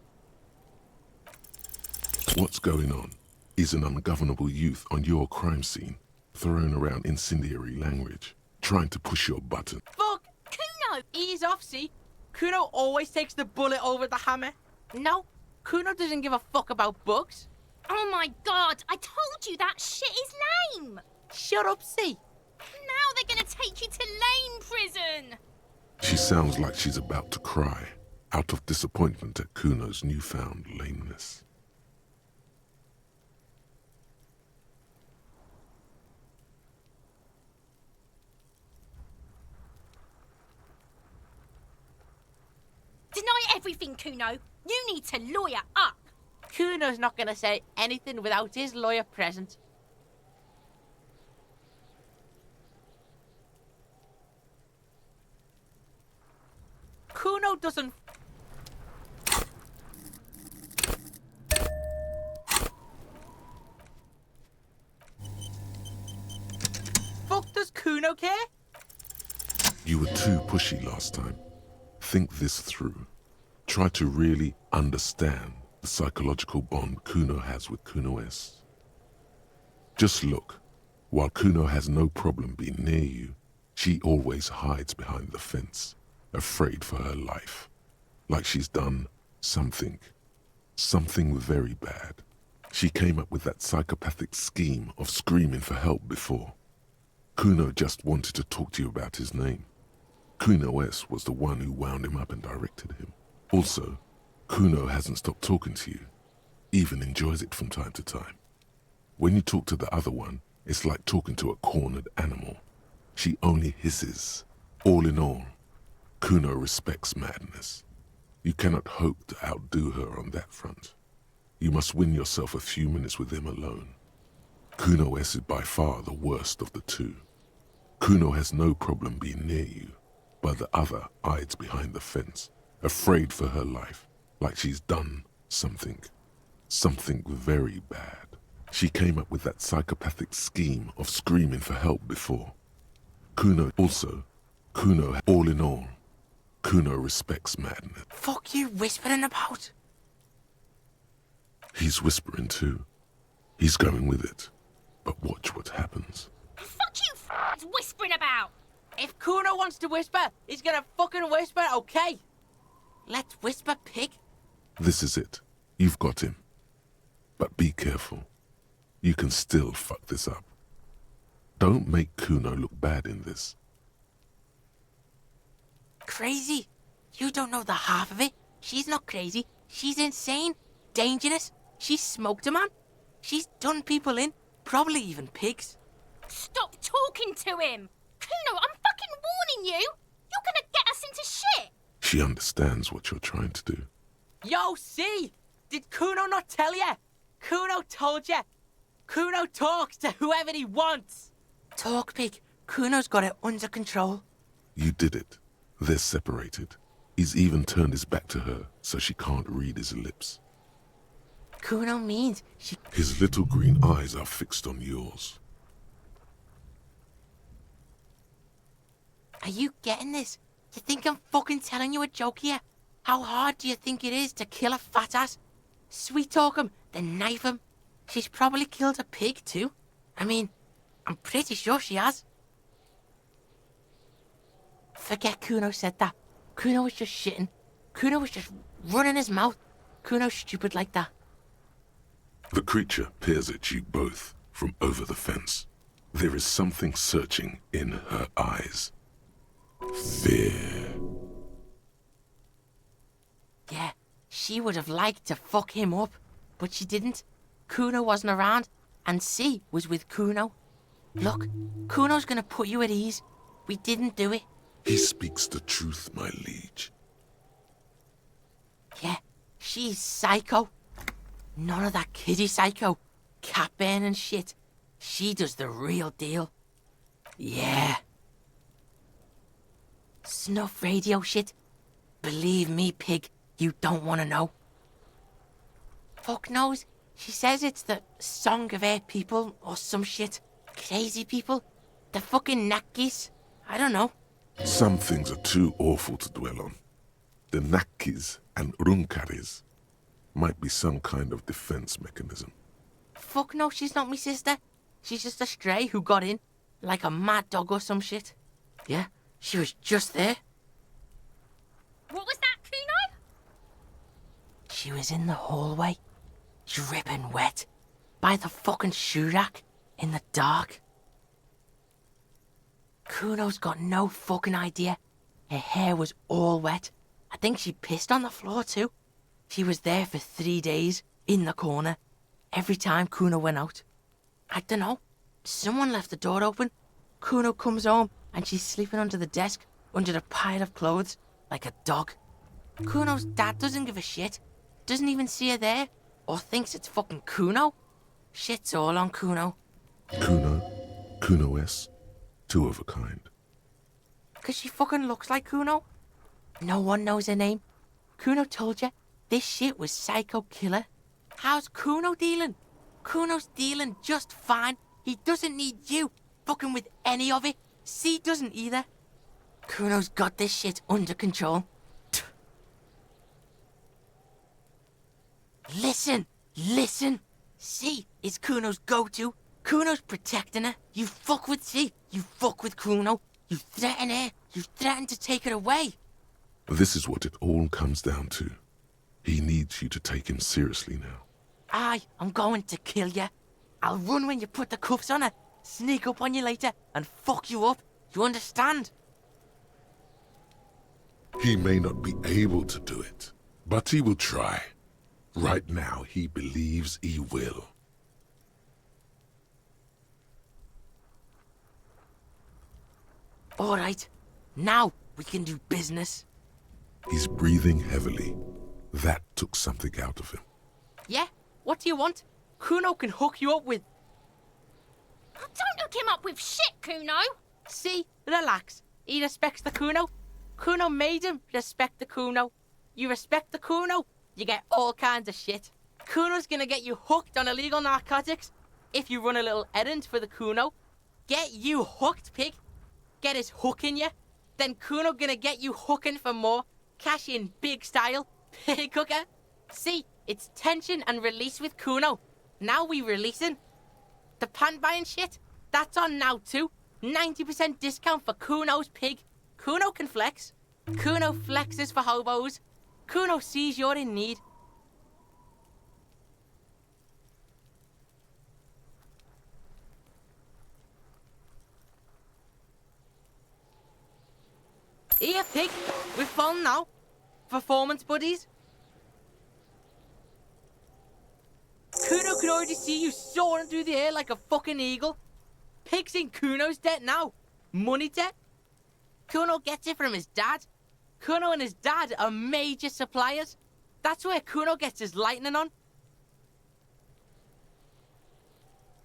What's going on? Is an ungovernable youth on your crime scene, throwing around incendiary language, trying to push your button. Fuck! Kuno! Ease off, see? Kuno always takes the bullet over the hammer. No, Kuno doesn't give a fuck about books. Oh my god, I told you that shit is lame! Shut up, see? Now they're gonna take you to lame prison! She sounds like she's about to cry, out of disappointment at Kuno's newfound lameness. Deny everything, Kuno. You need to lawyer up. Kuno's not gonna say anything without his lawyer present. Kuno doesn't... Fuck does Kuno care? You were too pushy last time. Think this through. Try to really understand the psychological bond Kuno has with Kuno S. Just look. While Kuno has no problem being near you, she always hides behind the fence, afraid for her life. Like she's done something very bad. She came up with that psychopathic scheme of screaming for help before. Kuno just wanted to talk to you about his name. Kuno S was the one who wound him up and directed him. Also, Kuno hasn't stopped talking to you, even enjoys it from time to time. When you talk to the other one, it's like talking to a cornered animal. She only hisses. All in all, Kuno respects madness. You cannot hope to outdo her on that front. You must win yourself a few minutes with him alone. Kuno S is by far the worst of the two. Kuno has no problem being near you, but the other hides behind the fence, afraid for her life, like she's done something very bad. She came up with that psychopathic scheme of screaming for help before. Kuno, all in all, Kuno respects madness. Fuck you whispering about? He's whispering too. He's going with it. But watch what happens. Fuck you whispering about! If Kuno wants to whisper, he's gonna fucking whisper, okay? Let's whisper, pig. This is it. You've got him. But be careful. You can still fuck this up. Don't make Kuno look bad in this. Crazy? You don't know the half of it. She's not crazy. She's insane. Dangerous. She's smoked a man. She's done people in. Probably even pigs. Stop talking to him! Kuno, I'm fucking warning you! You're gonna get us into shit! She understands what you're trying to do. Yo, see? Did Kuno not tell ya? Kuno told ya. Kuno talks to whoever he wants. Talk, pig. Kuno's got it under control. You did it. They're separated. He's even turned his back to her so she can't read his lips. Kuno means she... His little green eyes are fixed on yours. Are you getting this? You think I'm fucking telling you a joke here? How hard do you think it is to kill a fat ass? Sweet talk him, then knife him. She's probably killed a pig too. I mean, I'm pretty sure she has. Forget Kuno said that. Kuno was just shitting. Kuno was just running his mouth. Kuno's stupid like that. The creature peers at you both from over the fence. There is something searching in her eyes. Fear. Yeah, she would have liked to fuck him up, but she didn't. Kuno wasn't around, and C was with Kuno. Look, Kuno's gonna put you at ease. We didn't do it. He speaks the truth, my liege. Yeah, she's psycho. None of that kiddie psycho. Cat burning shit. She does the real deal. Yeah. Snuff radio shit. Believe me, pig, you don't want to know. Fuck knows. She says it's the song of her people or some shit. Crazy people. The fucking Nakis. I don't know. Some things are too awful to dwell on. The Nakis and Runkaris. Might be some kind of defense mechanism. Fuck no, she's not me sister. She's just a stray who got in, like a mad dog or some shit. Yeah, she was just there. What was that, Kuno? She was in the hallway, dripping wet, by the fucking shoe rack, in the dark. Kuno's got no fucking idea. Her hair was all wet. I think she pissed on the floor too. She was there for 3 days, in the corner, every time Kuno went out. I dunno, someone left the door open. Kuno comes home and she's sleeping under the desk, under a pile of clothes, like a dog. Kuno's dad doesn't give a shit, doesn't even see her there, or thinks it's fucking Kuno. Shit's all on Kuno. Kuno-S, two of a kind. 'Cause she fucking looks like Kuno. No one knows her name. Kuno told you, this shit was Psycho Killer. How's Kuno dealing? Kuno's dealing just fine. He doesn't need you fucking with any of it. C doesn't either. Kuno's got this shit under control. Listen. C is Kuno's go-to. Kuno's protecting her. You fuck with C, you fuck with Kuno. You threaten her, you threaten to take her away. This is what it all comes down to. He needs you to take him seriously now. I'm going to kill you. I'll run when you put the cuffs on her, sneak up on you later, and fuck you up. You understand? He may not be able to do it, but he will try. Right now, he believes he will. All right, now we can do business. He's breathing heavily. That took something out of him. Yeah? What do you want? Kuno can hook you up with... Don't hook him up with shit, Kuno. See? Relax. He respects the Kuno. Kuno made him respect the Kuno. You respect the Kuno, you get all kinds of shit. Kuno's gonna get you hooked on illegal narcotics if you run a little errand for the Kuno. Get you hooked, pig. Get his hook in you. Then Kuno gonna get you hooking for more. Cash in big style. Pig hooker. See, it's tension and release with Kuno. Now we releasing. The pan buying shit, that's on now too. 90% discount for Kuno's pig. Kuno can flex. Kuno flexes for hobos. Kuno sees you're in need. Here, pig. We're full now. Performance buddies. Kuno can already see you soaring through the air like a fucking eagle. Pig's in Kuno's debt now. Money debt. Kuno gets it from his dad. Kuno and his dad are major suppliers. That's where Kuno gets his lightning on.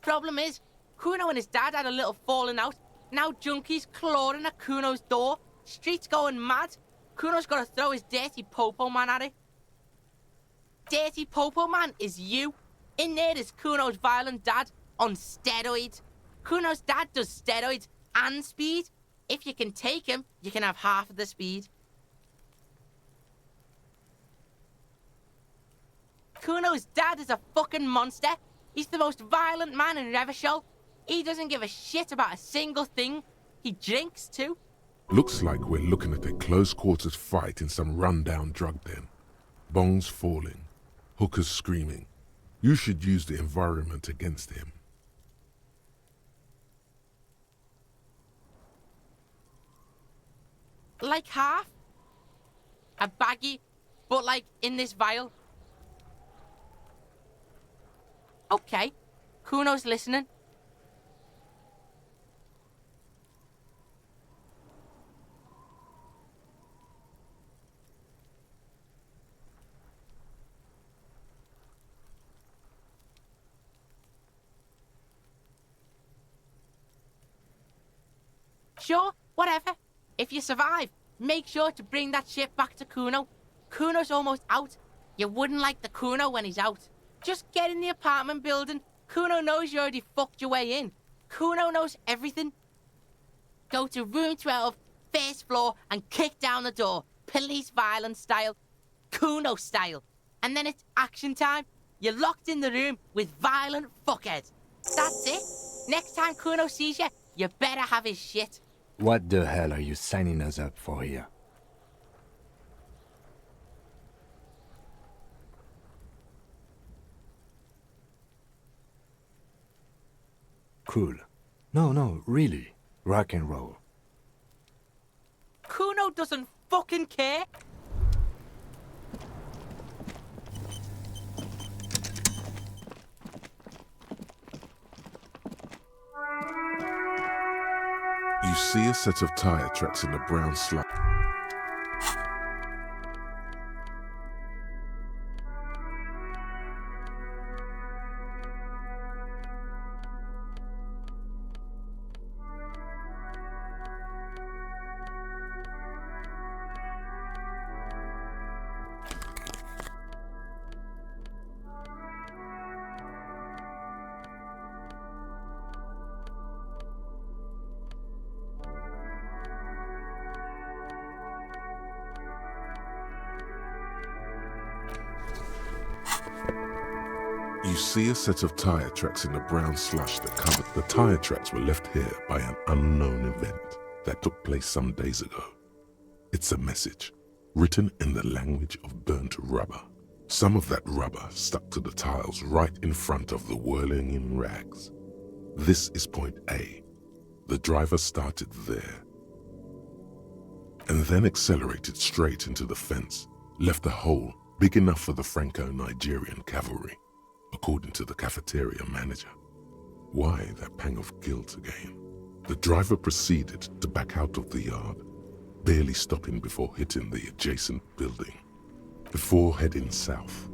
Problem is, Kuno and his dad had a little falling out. Now junkies clawing at Kuno's door. Streets going mad. Kuno's got to throw his dirty popo man at it. Dirty popo man is you. In there is Kuno's violent dad on steroids. Kuno's dad does steroids and speed. If you can take him, you can have half of the speed. Kuno's dad is a fucking monster. He's the most violent man in Revachol. He doesn't give a shit about a single thing. He drinks too. Looks like we're looking at a close-quarters fight in some rundown drug den. Bones falling, hookers screaming. You should use the environment against him. Like half. A baggie, but like in this vial. Okay, Kuno's listening. Sure, whatever. If you survive, make sure to bring that shit back to Kuno. Kuno's almost out. You wouldn't like the Kuno when he's out. Just get in the apartment building. Kuno knows you already fucked your way in. Kuno knows everything. Go to room 12, first floor, and kick down the door. Police violence style. Kuno style. and then it's action time. You're locked in the room with violent fuckheads. That's it. Next time Kuno sees you, you better have his shit. What the hell are you signing us up for here? Cool. No, really. Rock and roll. Kuno doesn't fucking care. You see a set of tire tracks in the brown slab. You see a set of tire tracks in the brown slush that covered. The tire tracks were left here by an unknown event that took place some days ago. It's a message, written in the language of burnt rubber. Some of that rubber stuck to the tiles right in front of the whirling in rags. This is point A. The driver started there, and then accelerated straight into the fence, left a hole big enough for the Franco-Nigerian cavalry, according to the cafeteria manager. Why that pang of guilt again? The driver proceeded to back out of the yard, barely stopping before hitting the adjacent building. Before heading south,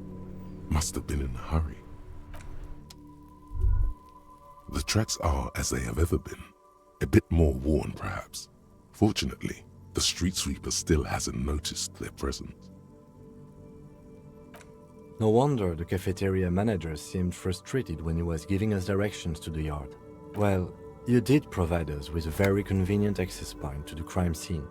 must have been in a hurry. The tracks are as they have ever been, a bit more worn perhaps. Fortunately, the street sweeper still hasn't noticed their presence. No wonder the cafeteria manager seemed frustrated when he was giving us directions to the yard. Well, you did provide us with a very convenient access point to the crime scene.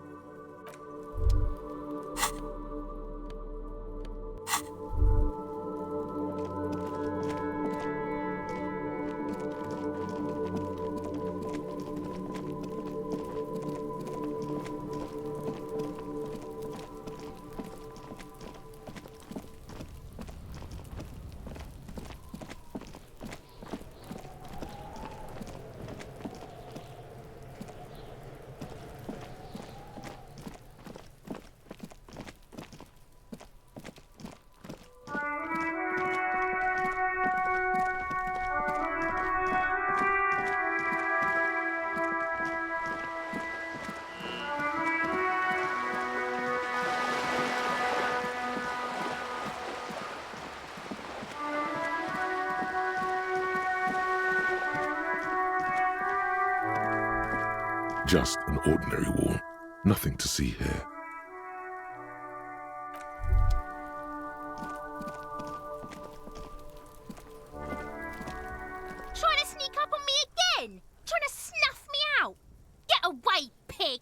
Just an ordinary wall, nothing to see here. Trying to sneak up on me again? Trying to snuff me out? Get away, pig!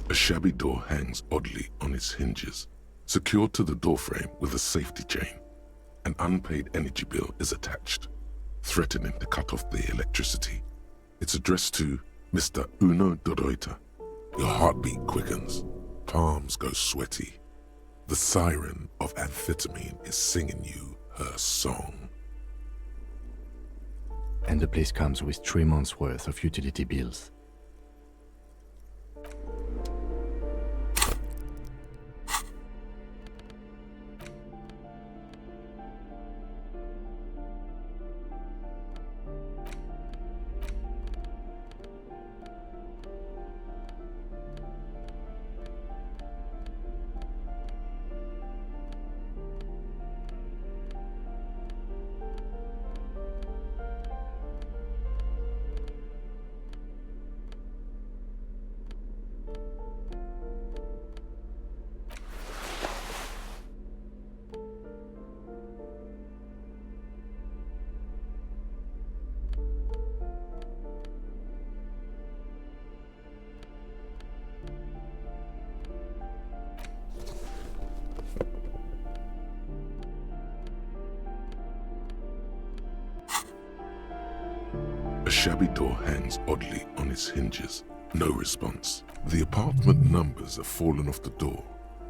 A shabby door hangs oddly on its hinges, secured to the doorframe with a safety chain. An unpaid energy bill is attached, threatening to cut off the electricity. It's addressed to Mr. Uno Doroita. Your heartbeat quickens, palms go sweaty. The siren of amphetamine is singing you her song. And the place comes with 3 months' worth of utility bills. shabby door hangs oddly on its hinges. No response. The apartment numbers have fallen off the door,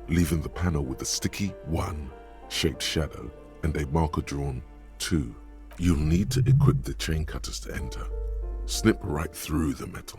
leaving the panel with a sticky 1 shaped shadow and a marker drawn 2. You'll need to equip the chain cutters to enter. Snip right through the metal.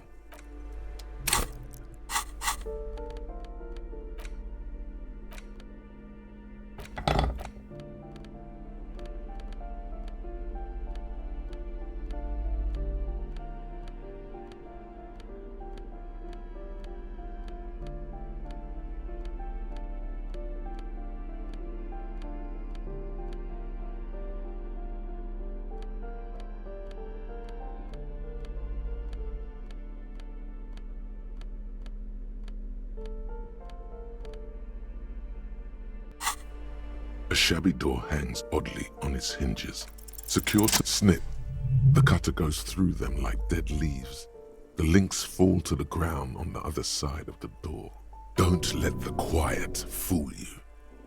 A shabby door hangs oddly on its hinges. Secure to snip. The cutter goes through them like dead leaves. The links fall to the ground on the other side of the door. Don't let the quiet fool you.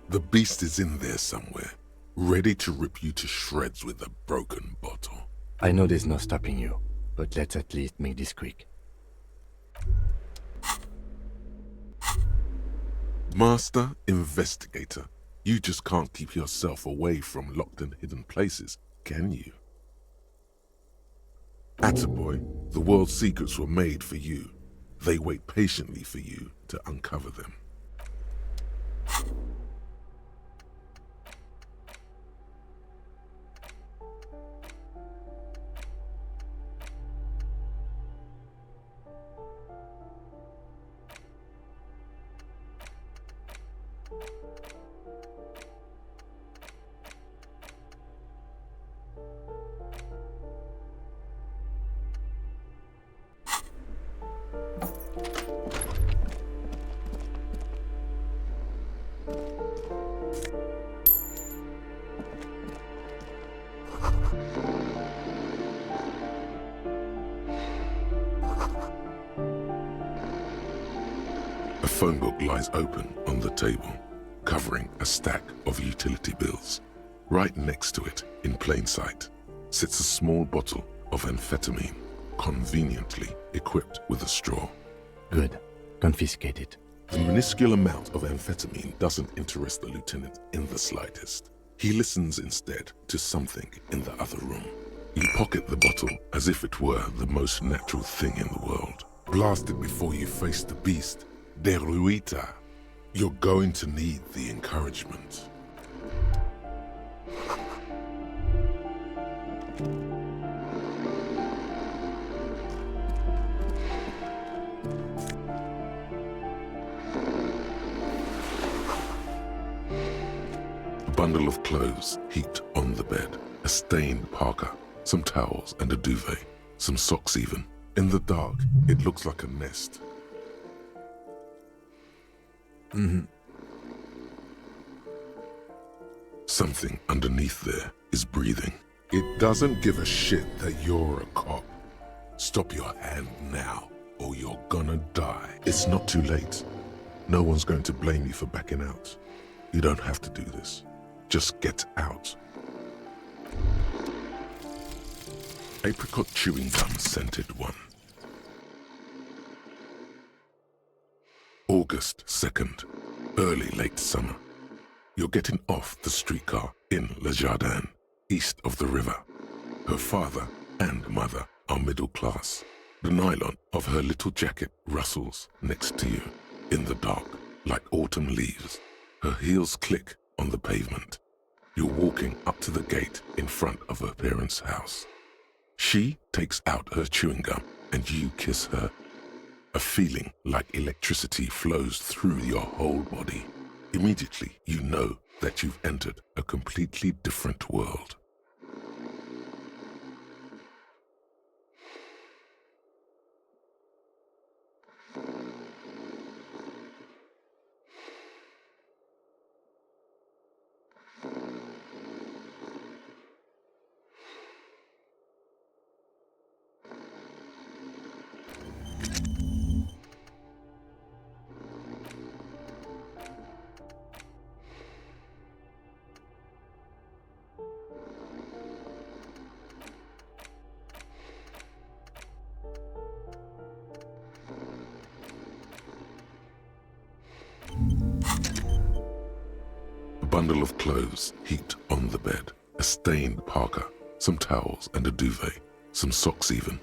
The beast is in there somewhere, ready to rip you to shreds with a broken bottle. I know there's no stopping you, but let's at least make this quick. Master Investigator, you just can't keep yourself away from locked and hidden places, can you? Attaboy, the world's secrets were made for you. They wait patiently for you to uncover them. A phone book lies open on the table, covering a stack of utility bills. Right next to it, in plain sight, sits a small bottle of amphetamine, conveniently equipped with a straw. Good. Confiscate it. The minuscule amount of amphetamine doesn't interest the lieutenant in the slightest. He listens instead to something in the other room. You pocket the bottle as if it were the most natural thing in the world. Blast it before you face the beast. Deruita. You're going to need the encouragement. A bundle of clothes heaped on the bed, a stained parka, some towels and a duvet, some socks even. In the dark, it looks like a nest. Something underneath there is breathing. It doesn't give a shit that you're a cop. Stop your hand now, or you're gonna die. It's not too late. No one's going to blame you for backing out. You don't have to do this. Just get out. Apricot chewing gum scented one. August 2nd, early late summer. You're getting off the streetcar in Le Jardin, east of the river. Her father and mother are middle class. The nylon of her little jacket rustles next to you, in the dark, like autumn leaves. Her heels click on the pavement. You're walking up to the gate in front of her parents' house. She takes out her chewing gum and you kiss her. A feeling like electricity flows through your whole body. Immediately, you know that you've entered a completely different world. bundle of clothes heaped on the bed, a stained parka, some towels and a duvet, some socks even.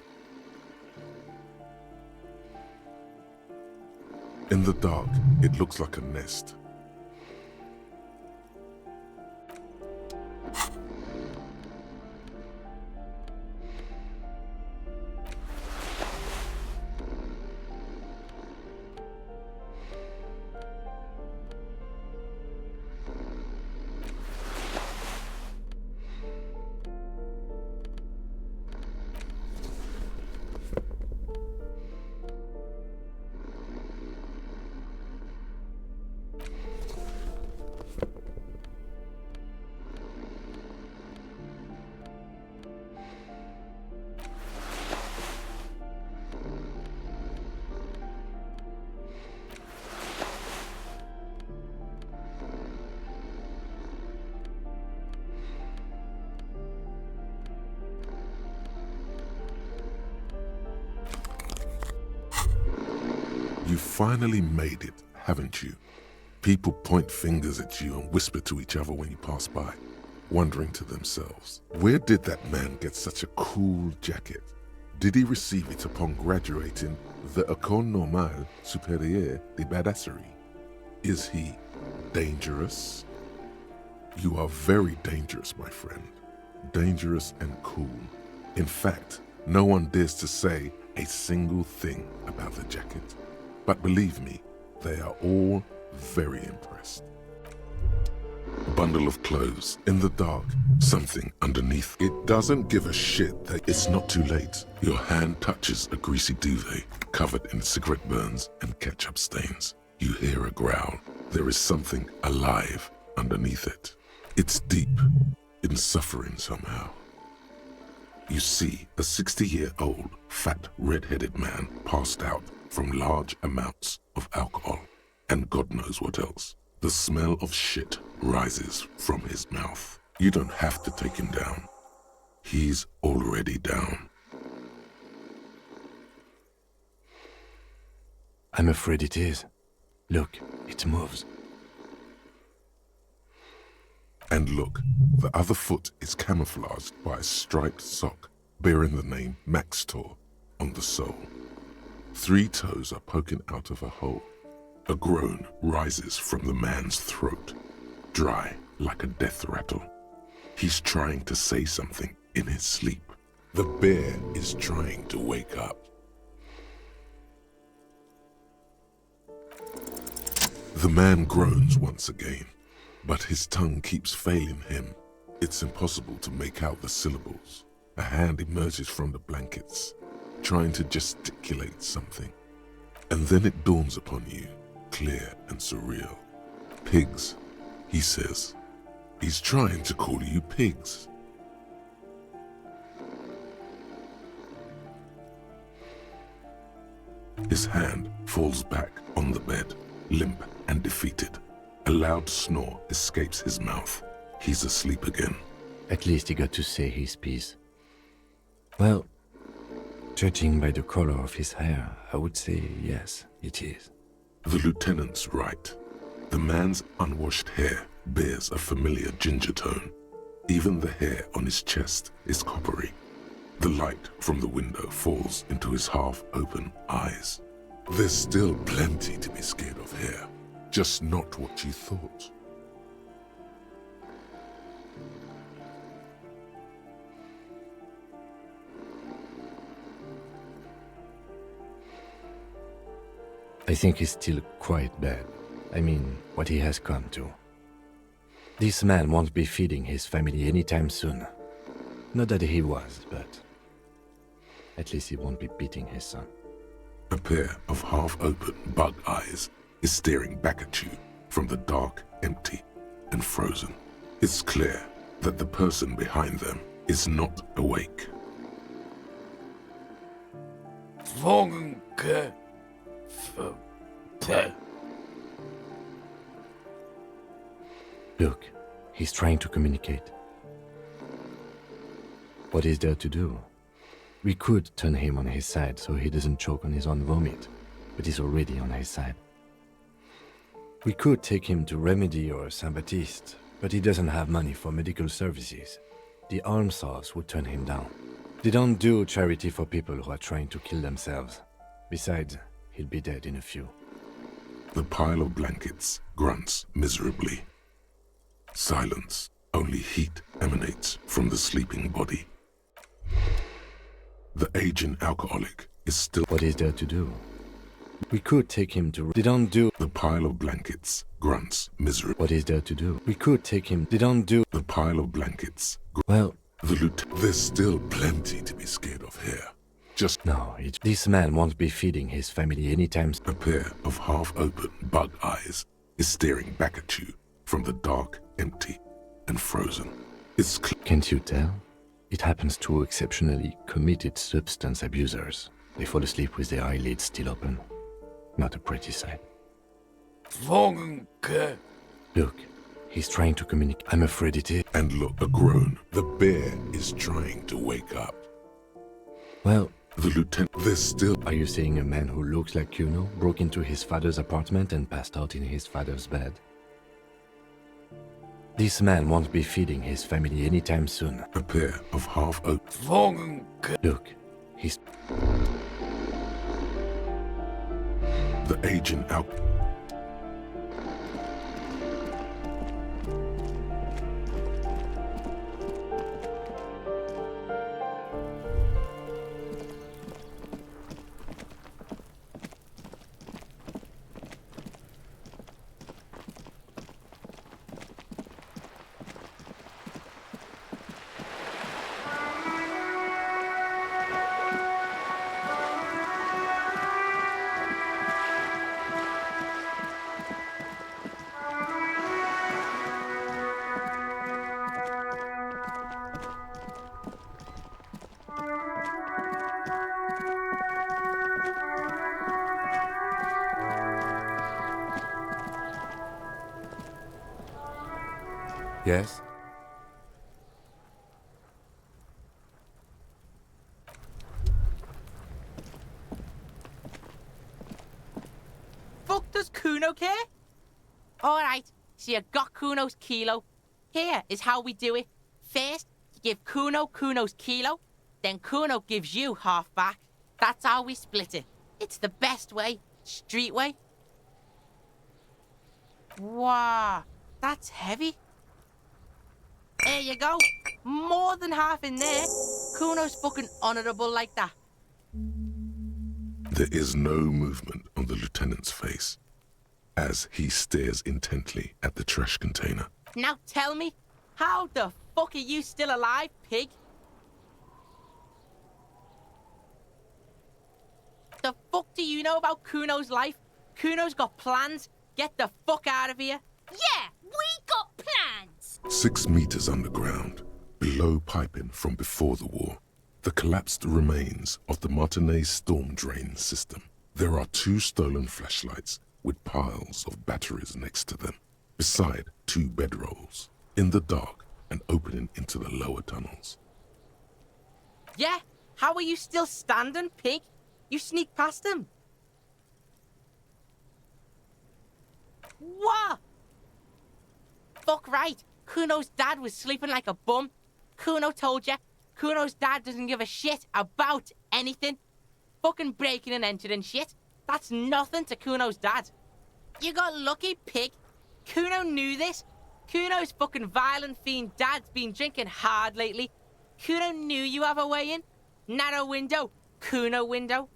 In the dark, it looks like a nest. You finally made it, haven't you? People point fingers at you and whisper to each other when you pass by, wondering to themselves, where did that man get such a cool jacket? Did he receive it upon graduating the École Normale Supérieure de Badasserie? Is he dangerous? You are very dangerous, my friend. Dangerous and cool. In fact, no one dares to say a single thing about the jacket. But believe me, they are all very impressed. A bundle of clothes, in the dark, something underneath. It doesn't give a shit that it's not too late. Your hand touches a greasy duvet, covered in cigarette burns and ketchup stains. You hear a growl. There is something alive underneath it. It's deep, in suffering somehow. You see a 60-year-old, fat, red-headed man passed out from large amounts of alcohol, and God knows what else. The smell of shit rises from his mouth. You don't have to take him down. He's already down. I'm afraid it is. Look, it moves. And look, the other foot is camouflaged by a striped sock bearing the name Maxtor on the sole. 3 toes are poking out of a hole. A groan rises from the man's throat, dry like a death rattle. He's trying to say something in his sleep. The bear is trying to wake up. The man groans once again, but his tongue keeps failing him. It's impossible to make out the syllables. A hand emerges from the blankets, trying to gesticulate something. And then it dawns upon you, clear and surreal. Pigs, he says. He's trying to call you pigs. His hand falls back on the bed, limp and defeated. A loud snore escapes his mouth. He's asleep again. At least he got to say his piece. Well, judging by the color of his hair, I would say yes, it is. The lieutenant's right. The man's unwashed hair bears a familiar ginger tone. Even the hair on his chest is coppery. The light from the window falls into his half-open eyes. There's still plenty to be scared of here, just not what you thought. I think he's still quite bad. I mean, what he has come to. This man won't be feeding his family anytime soon. Not that he was, but at least he won't be beating his son. A pair of half-open bug eyes is staring back at you from the dark, empty, and frozen. It's clear that the person behind them is not awake. Look, he's trying to communicate. What is there to do? We could turn him on his side so he doesn't choke on his own vomit, but he's already on his side. We could take him to Remedy or Saint-Baptiste, But he doesn't have money for medical services. The almshouse would turn him down. They don't do charity for people who are trying to kill themselves. Besides, he'll be dead in a few. The pile of blankets grunts miserably. Silence. Only heat emanates from the sleeping body. The aging alcoholic is still... What is there to do? We could take him to... They don't do... The pile of blankets grunts miserably. What is there to do? We could take him... They don't do... The pile of blankets... Well... The lieutenant... There's still plenty to be scared of here. Just... No, this man won't be feeding his family anytime soon. A pair of half-open bug eyes is staring back at you from the dark, empty, and frozen. It's... Can't you tell? It happens to exceptionally committed substance abusers. They fall asleep with their eyelids still open. Not a pretty sight. Look, he's trying to communicate. I'm afraid it is. And look, a groan. The bear is trying to wake up. Well... The lieutenant... There's still... Are you saying a man who looks like Kuno broke into his father's apartment and passed out in his father's bed? This man won't be feeding his family anytime soon. A pair of half-open... Look, he's... The aging alcoholic... Yes? Fuck does Kuno care? Alright, so you got Kuno's kilo. Here is how we do it. First, you give Kuno Kuno's kilo, then Kuno gives you half back. That's how we split it. It's the best way. Street way. Wow, that's heavy. There you go. More than half in there. Kuno's fucking honourable like that. There is no movement on the lieutenant's face as he stares intently at the trash container. Now tell me, how the fuck are you still alive, pig? The fuck do you know about Kuno's life? Kuno's got plans. Get the fuck out of here. Yeah, we got plans. 6 meters underground, below piping from before the war, the collapsed remains of the Martinez storm drain system. There are 2 stolen flashlights with piles of batteries next to them, beside 2 bedrolls, in the dark and opening into the lower tunnels. Yeah? How are you still standing, pig? You sneak past him. What? Fuck right. Kuno's dad was sleeping like a bum. Kuno told you. Kuno's dad doesn't give a shit about anything. Fucking breaking and entering shit. That's nothing to Kuno's dad. You got lucky, pig. Kuno knew this. Kuno's fucking violent fiend dad's been drinking hard lately. Kuno knew you have a way in. Narrow window. Kuno window.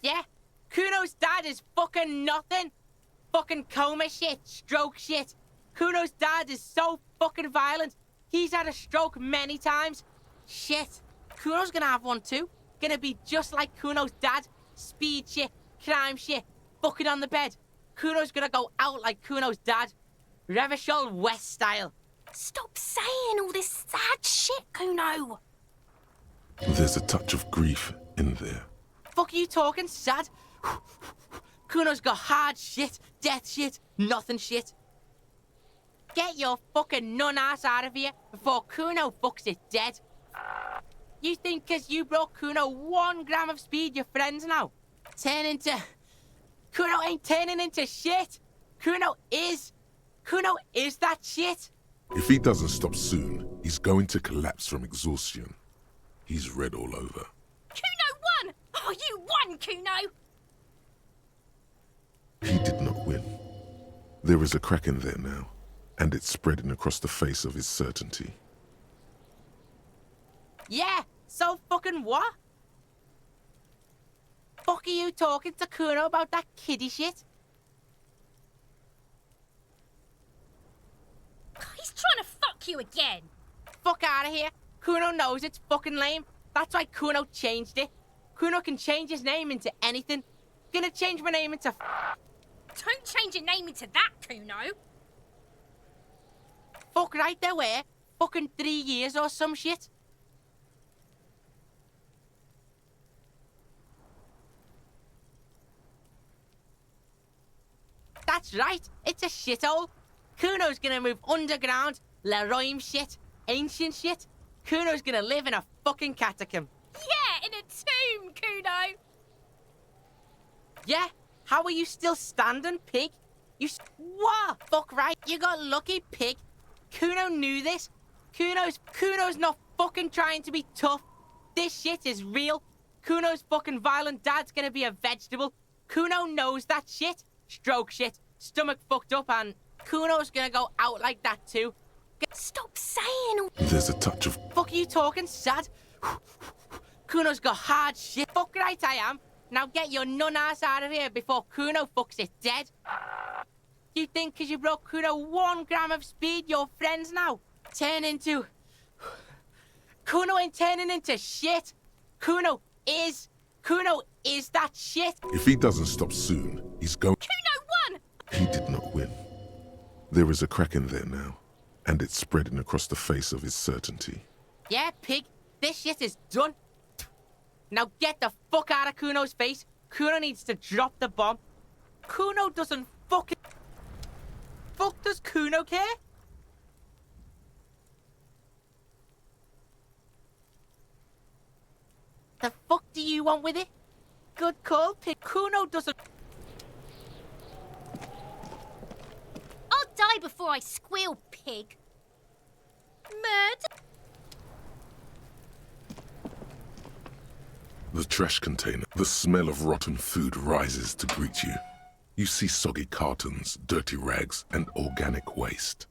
Yeah, Kuno's dad is fucking nothing. Fucking coma shit, stroke shit. Kuno's dad is so fucking violent. He's had a stroke many times. Shit, Kuno's gonna have one too. Gonna be just like Kuno's dad. Speed shit, crime shit, fucking on the bed. Kuno's gonna go out like Kuno's dad. Revachol West style. Stop saying all this sad shit, Kuno. There's a touch of grief in there. Fuck are you talking, sad? Kuno's got hard shit, death shit, nothing shit. Get your fucking nun ass out of here before Kuno fucks it dead. You think 'cause you brought Kuno 1 gram of speed, you're friends now? turn into... Kuno ain't turning into shit. Kuno is that shit. If he doesn't stop soon, he's going to collapse from exhaustion. He's red all over. Kuno won! Oh, you won, Kuno! He did not win. There is a crack in there now, and it's spreading across the face of his certainty. Yeah, so fucking what? Fuck are you talking to Kuno about that kiddie shit? He's trying to fuck you again. Fuck out of here. Kuno knows it's fucking lame. That's why Kuno changed it. Kuno can change his name into anything. Gonna change my name into... Don't change your name into that, Kuno. Fuck right there were. Fucking 3 years or some shit. That's right, it's a shithole. Kuno's gonna move underground, Leroy shit, ancient shit. Kuno's gonna live in a fucking catacomb. Yeah, in a tomb, Kuno. Yeah? How are you still standing, pig? What? Fuck right, you got lucky, pig. Kuno knew this. Kuno's not fucking trying to be tough. This shit is real. Kuno's fucking violent dad's gonna be a vegetable. Kuno knows that shit. Stroke shit, stomach fucked up, and Kuno's gonna go out like that too. Stop saying... There's a touch of... Fuck are you talking, sad? Kuno's got hard shit. Fuck right I am. Now get your nun ass out of here before Kuno fucks it dead. You think because you broke Kuno 1 gram of speed, you're friends now? Turn into... Kuno ain't turning into shit. Kuno is that shit. If he doesn't stop soon, he's going... Kuno won! He did not win. There is a crack in there now, and it's spreading across the face of his certainty. Yeah, pig, this shit is done. Now get the fuck out of Kuno's face. Kuno needs to drop the bomb. Kuno doesn't fucking... Fuck does Kuno care? The fuck do you want with it? Good call, pig. Kuno doesn't... I'll die before I squeal, pig. Murder? The trash container. The smell of rotten food rises to greet you. You see soggy cartons, dirty rags, and organic waste.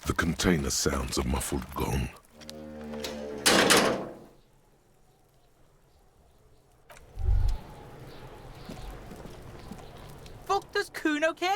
The container sounds a muffled gong. Fuck does Kuno care?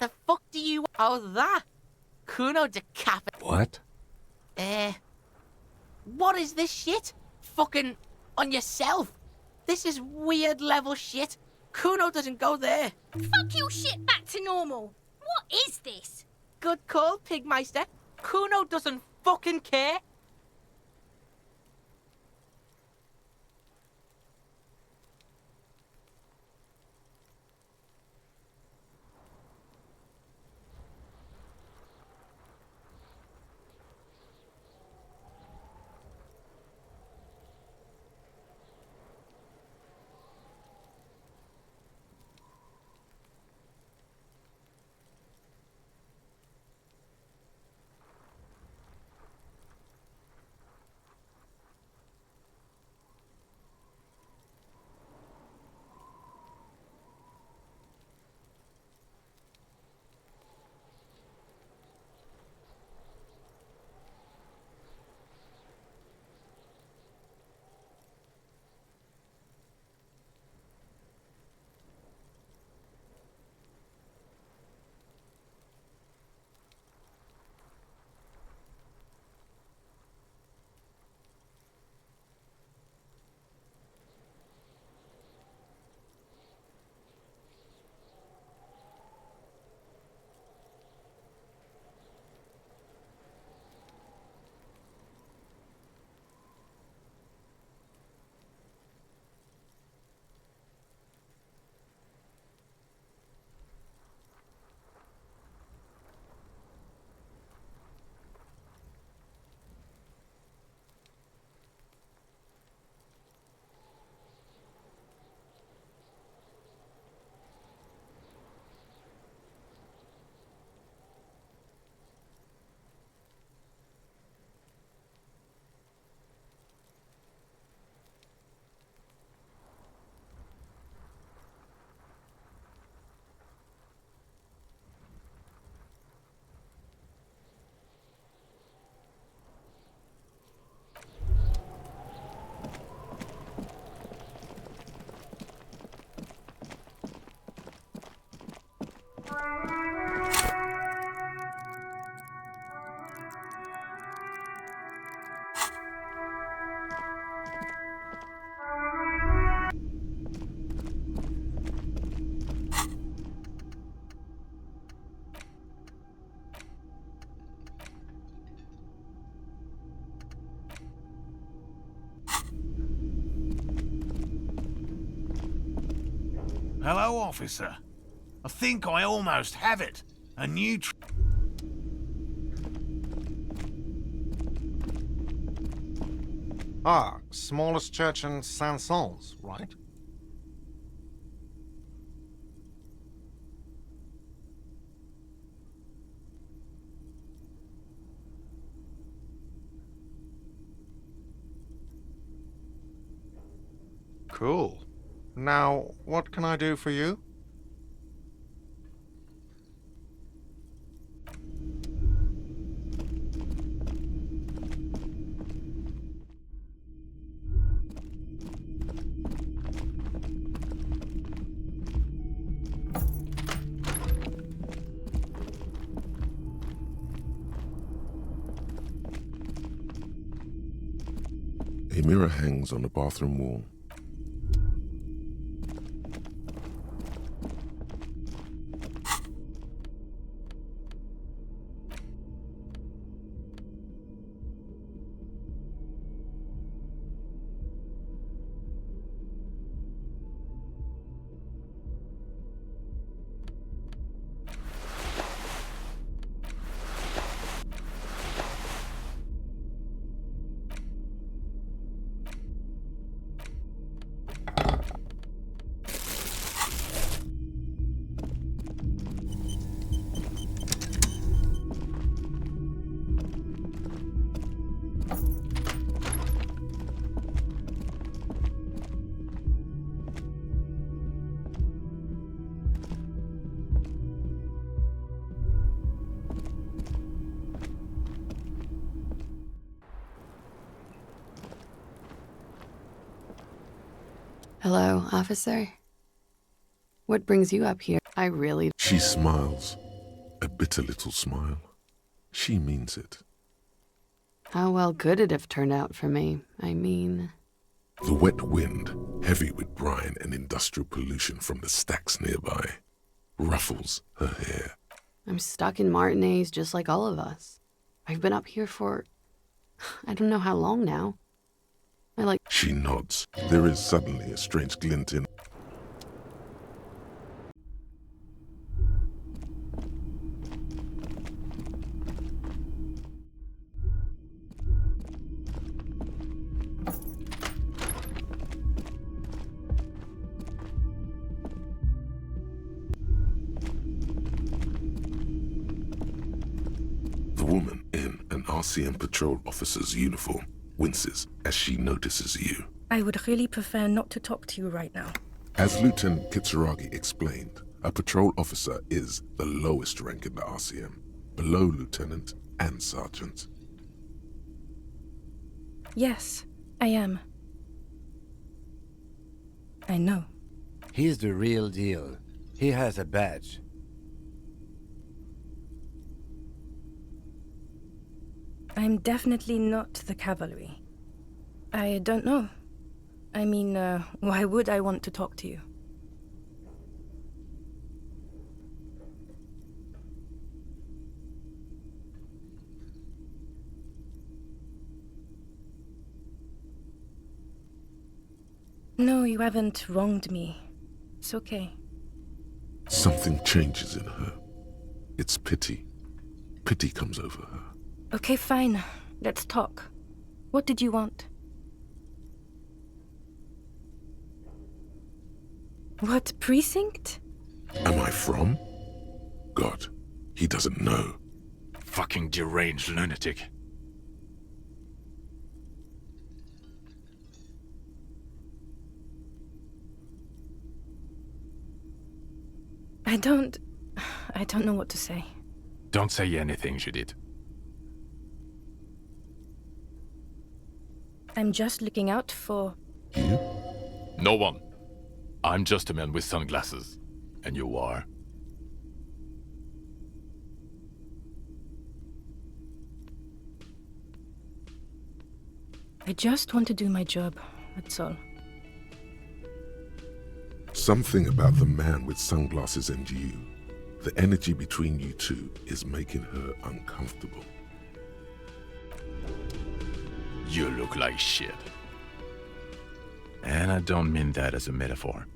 The fuck do you... Oh, that? Kuno decapit... What? What is this shit? Fucking on yourself. This is weird level shit. Kuno doesn't go there. Fuck your shit back to normal. What is this? Good call, Pigmeister. Kuno doesn't fucking care. Hello, officer. I think I almost have it. A new... Ah, smallest church in Saint-Saëns, right? Cool. Now, what can I do for you? A mirror hangs on the bathroom wall. Hello, officer. What brings you up here? I really... She smiles, A bitter little smile. She means it. How well could it have turned out for me? I mean... The wet wind, heavy with brine and industrial pollution from the stacks nearby, ruffles her hair. I'm stuck in Martinez just like all of us. I've been up here for... I don't know how long now. She nods. There is suddenly a strange glint in... The woman in an RCM patrol officer's uniform winces as she notices you. I would really prefer not to talk to you right now. As Lieutenant Kitsuragi explained, a patrol officer is the lowest rank in the RCM, below lieutenant and sergeant. Yes, I am. I know. He's the real deal. He has a badge. I'm definitely not the cavalry. I don't know. I mean, why would I want to talk to you? No, you haven't wronged me. It's okay. Something changes in her. It's pity. Pity comes over her. Okay, fine. Let's talk. What did you want? What precinct? Am I from? God, he doesn't know. Fucking deranged lunatic. I don't know what to say. Don't say anything, Judith. I'm just looking out for... You? No one. I'm just a man with sunglasses. And you are? I just want to do my job, that's all. Something about the man with sunglasses and you, the energy between you two is making her uncomfortable. You look like shit. And I don't mean that as a metaphor.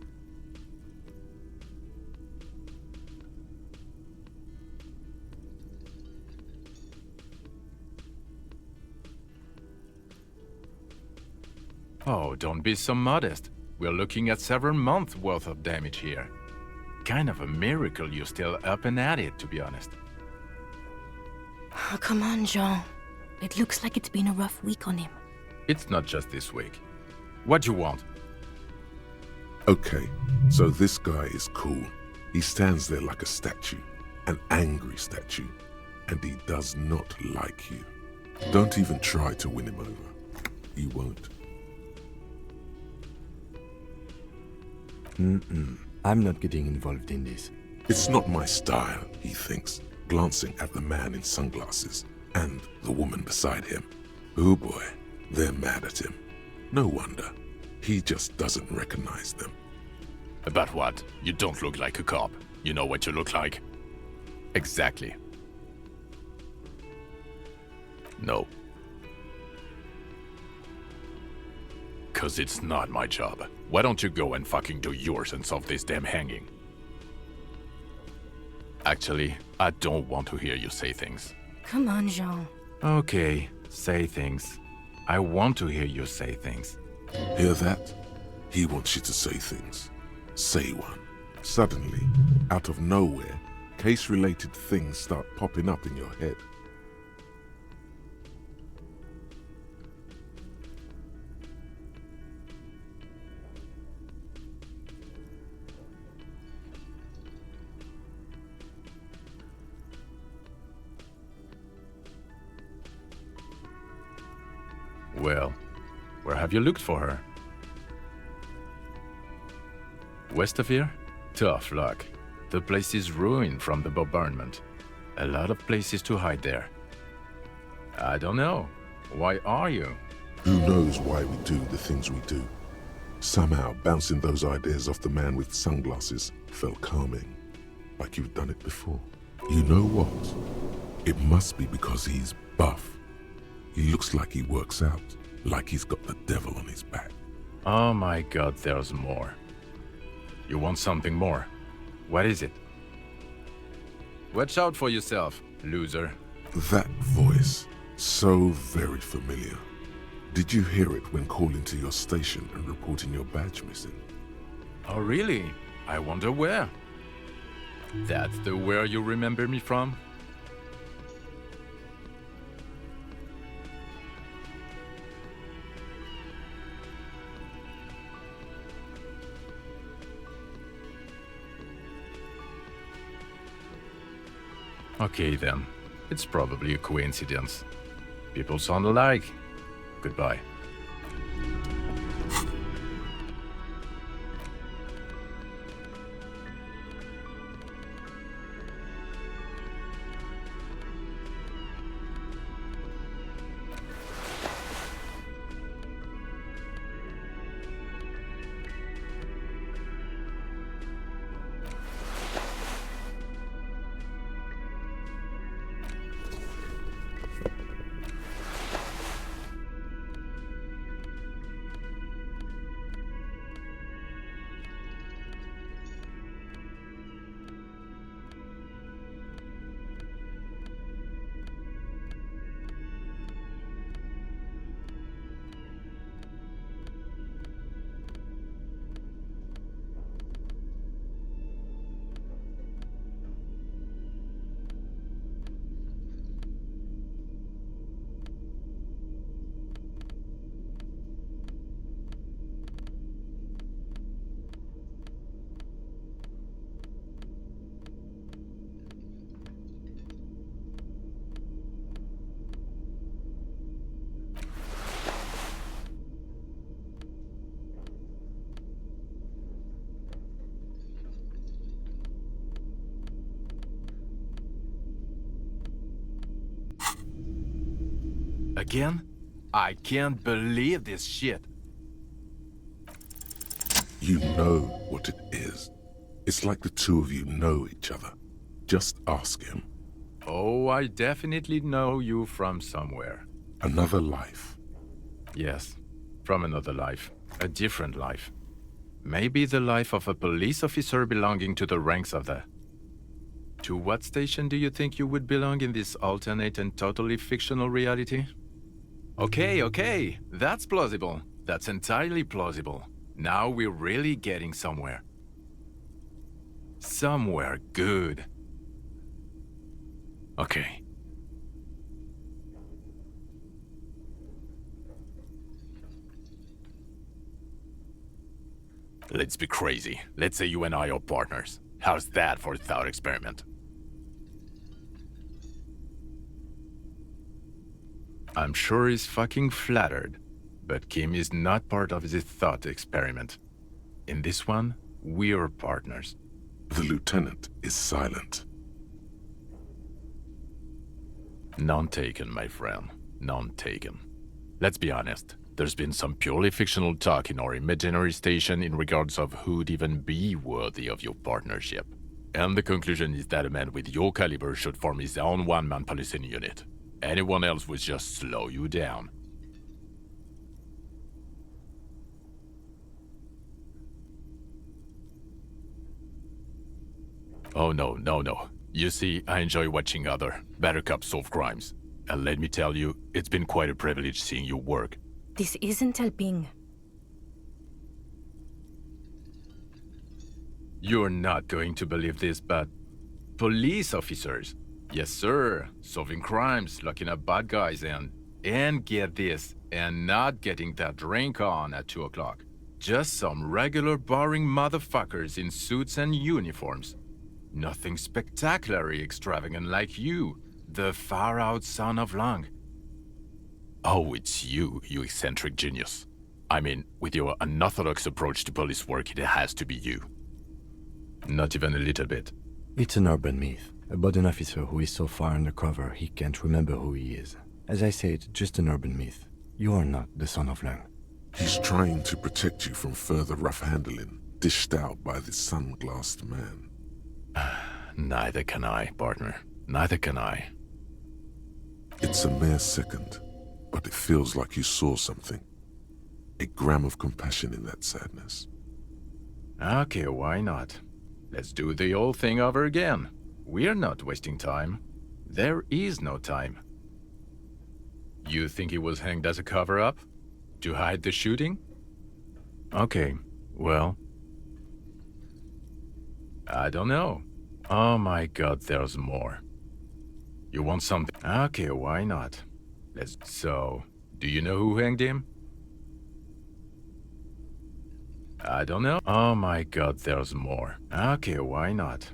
Oh, don't be so modest. We're looking at several months worth of damage here. Kind of a miracle you're still up and at it, to be honest. Oh, come on, Jean. It looks like it's been a rough week on him. It's not just this week. What do you want? Okay, so this guy is cool. He stands there like a statue, an angry statue, and he does not like you. Don't even try to win him over. He won't. I'm not getting involved in this. It's not my style, he thinks, glancing at the man in sunglasses and the woman beside him. Oh boy, they're mad at him. No wonder. He just doesn't recognize them. About what? You don't look like a cop. You know what you look like? Exactly. No. 'Cause it's not my job. Why don't you go and fucking do yours and solve this damn hanging? Actually, I don't want to hear you say things. Come on, Jean. Okay, say things. I want to hear you say things. Hear that? He wants you to say things. Say one. Suddenly, out of nowhere, case-related things start popping up in your head. Well, where have you looked for her? West of here? Tough luck. The place is ruined from the bombardment. A lot of places to hide there. I don't know. Why are you? Who knows why we do the things we do? Somehow, bouncing those ideas off the man with sunglasses felt calming, like you've done it before. You know what? It must be because he's buff. He looks like he works out, like he's got the devil on his back. Oh my god, there's more. You want something more? What is it? Watch out for yourself, loser. That voice, so very familiar. Did you hear it when calling to your station and reporting your badge missing? Oh really? I wonder where. That's the where you remember me from? Okay then, it's probably a coincidence. People sound alike. Goodbye. Again? I can't believe this shit. You know what it is. It's like the two of you know each other. Just ask him. Oh, I definitely know you from somewhere. Another life. Yes, from another life. A different life. Maybe the life of a police officer belonging to the ranks of the... To what station do you think you would belong in this alternate and totally fictional reality? Okay, that's plausible. That's entirely plausible. Now we're really getting somewhere. Somewhere good. Okay. Let's be crazy. Let's say you and I are partners. How's that for a thought experiment? I'm sure he's fucking flattered, but Kim is not part of this thought experiment. In this one, we're partners. The lieutenant is silent. None taken, my friend. None taken. Let's be honest. There's been some purely fictional talk in our imaginary station in regards of who'd even be worthy of your partnership. And the conclusion is that a man with your caliber should form his own one-man policing unit. Anyone else would just slow you down. Oh no. You see, I enjoy watching other better cops solve crimes. And let me tell you, it's been quite a privilege seeing you work. This isn't helping. You're not going to believe this, but... police officers. Yes, sir. Solving crimes, locking up bad guys, and get this, and not getting that drink on at 2 o'clock. Just some regular boring motherfuckers in suits and uniforms. Nothing spectacularly extravagant like you, the far-out son of Lang. Oh, it's you eccentric genius. I mean, with your unorthodox approach to police work, it has to be you. Not even a little bit. It's an urban myth. About an officer who is so far undercover he can't remember who he is. As I said, just an urban myth. You are not the son of Lang. He's trying to protect you from further rough handling, dished out by this sunglassed man. Neither can I, partner. Neither can I. It's a mere second, but it feels like you saw something. A gram of compassion in that sadness. Okay, why not? Let's do the old thing over again. We're not wasting time. There is no time. You think he was hanged as a cover-up? To hide the shooting? Okay, well... I don't know. Oh my god, there's more. You want something? Okay, why not? So, do you know who hanged him? I don't know. Oh my god, there's more. Okay, why not?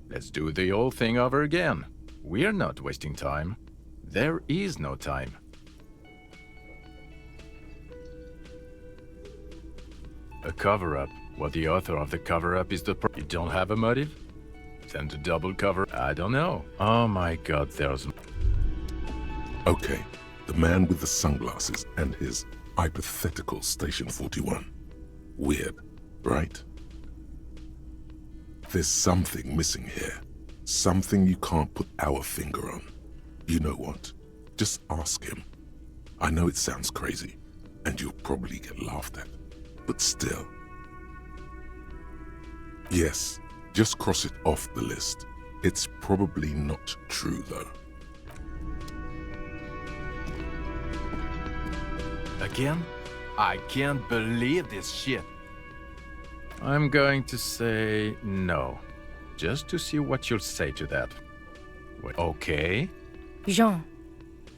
Let's do the old thing over again. We're not wasting time. There is no time. A cover-up. Well, the author of the cover-up is You don't have a motive? Then the double cover... I don't know. Oh my god, there's... Okay, the man with the sunglasses and his hypothetical Station 41. Weird, right? There's something missing here. Something you can't put our finger on. You know what? Just ask him. I know it sounds crazy, and you'll probably get laughed at. But still. Yes, just cross it off the list. It's probably not true, though. Again? I can't believe this shit. I'm going to say no. Just to see what you'll say to that. Wait, okay? Jean,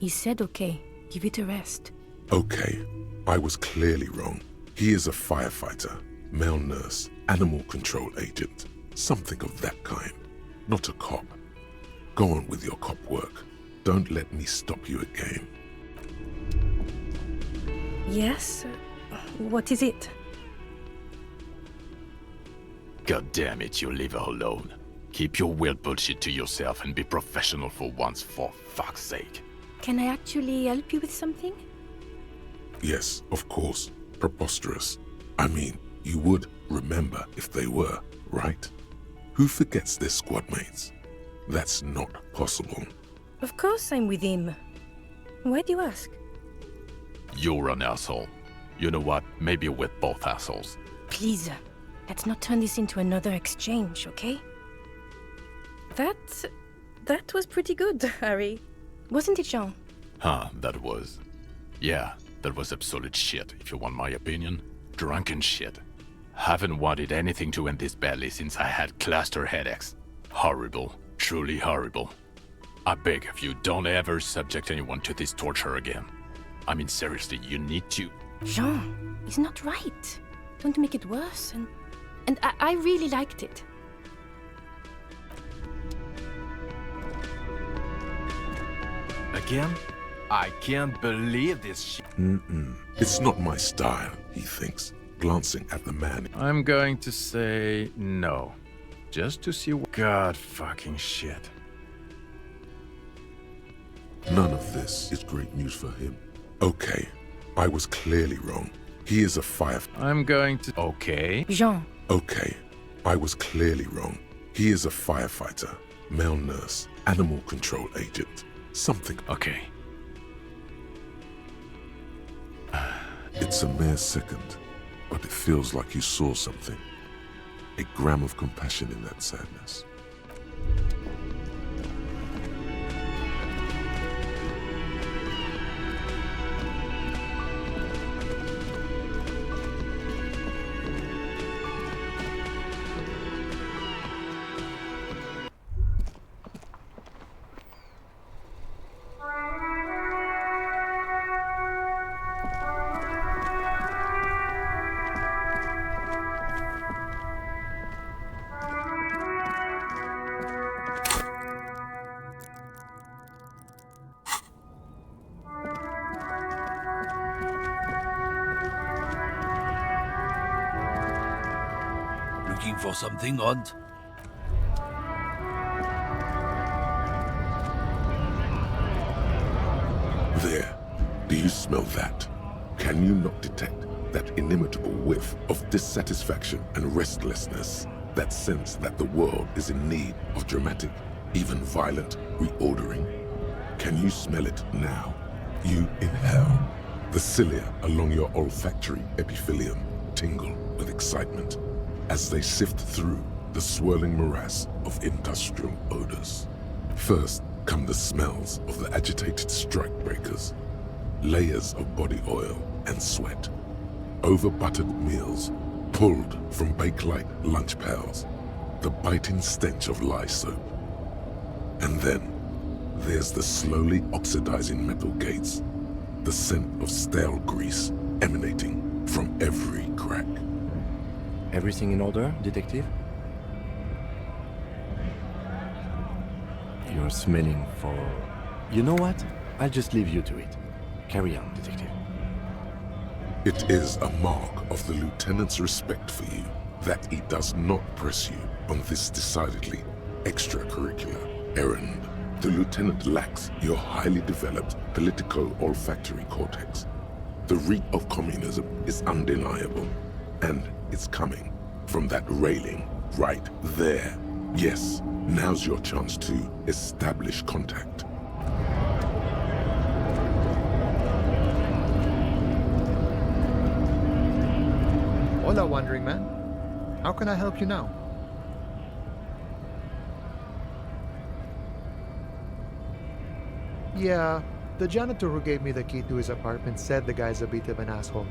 he said okay. Give it a rest. Okay, I was clearly wrong. He is a firefighter, male nurse, animal control agent, something of that kind. Not a cop. Go on with your cop work. Don't let me stop you again. Yes? What is it? God damn it, you leave her alone. Keep your weird bullshit to yourself and be professional for once, for fuck's sake. Can I actually help you with something? Yes, of course. Preposterous. I mean, you would remember if they were, right? Who forgets their squad mates? That's not possible. Of course I'm with him. Why do you ask? You're an asshole. You know what? Maybe we're both assholes. Please, let's not turn this into another exchange, okay? That was pretty good, Harry. Wasn't it, Jean? Huh, that was... Yeah, that was absolute shit, if you want my opinion. Drunken shit. Haven't wanted anything to end this badly since I had cluster headaches. Horrible. Truly horrible. I beg of you, don't ever subject anyone to this torture again. I mean, seriously, you need to... Jean, he's not right. Don't make it worse, and I really liked it. Again? I can't believe this shit. It's not my style, he thinks, glancing at the man. I'm going to say no. Just to see what... God fucking shit. None of this is great news for him. Okay, I was clearly wrong. He is a I'm going to... Okay. Jean. Okay, I was clearly wrong. He is a firefighter, male nurse, animal control agent, something. Okay. It's a mere second, but it feels like you saw something. A gram of compassion in that sadness. Looking for something odd? There. Do you smell that? Can you not detect that inimitable whiff of dissatisfaction and restlessness? That sense that the world is in need of dramatic, even violent reordering? Can you smell it now? You inhale. The cilia along your olfactory epithelium tingle with excitement as they sift through the swirling morass of industrial odors. First come the smells of the agitated strikebreakers, layers of body oil and sweat, over-buttered meals pulled from bake-like lunch pails, the biting stench of lye soap. And then there's the slowly oxidizing metal gates, the scent of stale grease emanating from every crack. Everything in order, Detective? You're smelling for... You know what? I'll just leave you to it. Carry on, Detective. It is a mark of the Lieutenant's respect for you that he does not press you on this decidedly extracurricular errand. The Lieutenant lacks your highly developed political olfactory cortex. The reek of communism is undeniable, and it's coming from that railing right there. Yes, now's your chance to establish contact. Hola, Wandering Man. How can I help you now? Yeah, the janitor who gave me the key to his apartment said the guy's a bit of an asshole.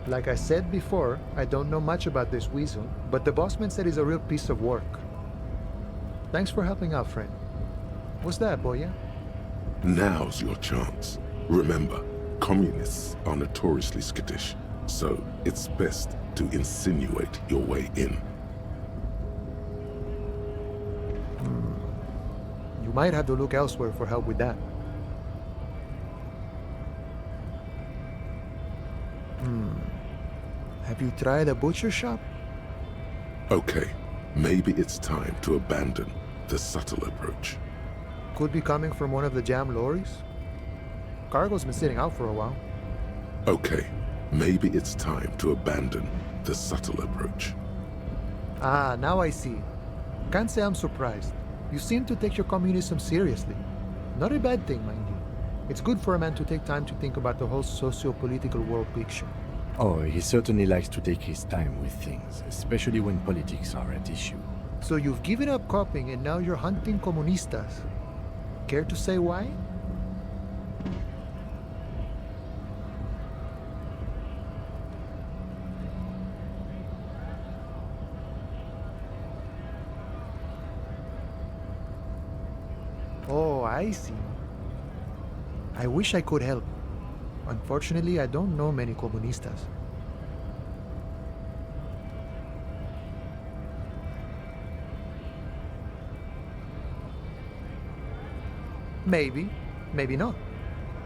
Like I said before, I don't know much about this weasel, but the bossman said he's a real piece of work. Thanks for helping out, friend. What's that, Boya? Now's your chance. Remember, communists are notoriously skittish, so it's best to insinuate your way in. You might have to look elsewhere for help with that. Have you tried a butcher shop? Okay, maybe it's time to abandon the subtle approach. Could be coming from one of the jam lorries. Cargo's been sitting out for a while. Okay, maybe it's time to abandon the subtle approach. Ah, now I see. Can't say I'm surprised. You seem to take your communism seriously. Not a bad thing, mind you. It's good for a man to take time to think about the whole socio-political world picture. Oh, he certainly likes to take his time with things, especially when politics are at issue. So you've given up copying and now you're hunting comunistas. Care to say why? Oh, I see. I wish I could help. Unfortunately, I don't know many comunistas. Maybe, maybe not.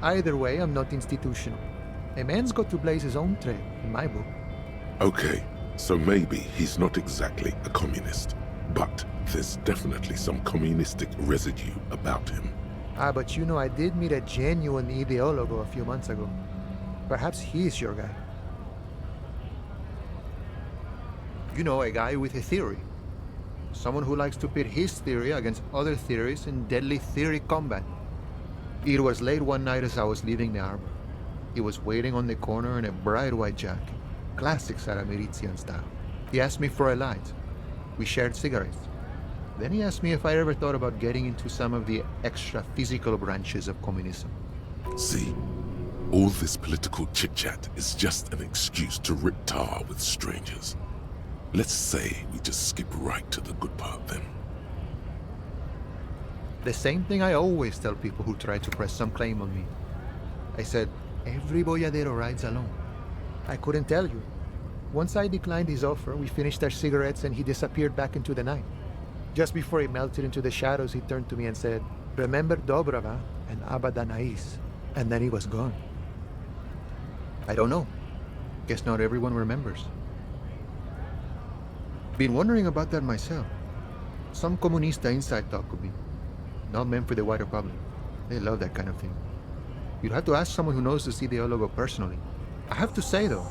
Either way, I'm not institutional. A man's got to blaze his own trail, in my book. Okay, so maybe he's not exactly a communist, but there's definitely some communistic residue about him. Ah, but you know, I did meet a genuine ideologo a few months ago. Perhaps he's your guy. You know, a guy with a theory. Someone who likes to pit his theory against other theories in deadly theory combat. It was late one night as I was leaving the arbor. He was waiting on the corner in a bright white jacket. Classic Saramirizian style. He asked me for a light. We shared cigarettes. Then he asked me if I ever thought about getting into some of the extra physical branches of communism. See, all this political chit-chat is just an excuse to rip tar with strangers. Let's say we just skip right to the good part then. The same thing I always tell people who try to press some claim on me. I said, every boyadero rides alone. I couldn't tell you. Once I declined his offer, we finished our cigarettes and he disappeared back into the night. Just before he melted into the shadows, he turned to me and said, remembered Dobrava and Abadanais, and then he was gone. I don't know. Guess not everyone remembers. Been wondering about that myself. Some comunista inside talk could be. Not meant for the wider public. They love that kind of thing. You'd have to ask someone who knows this ideologo personally. I have to say though,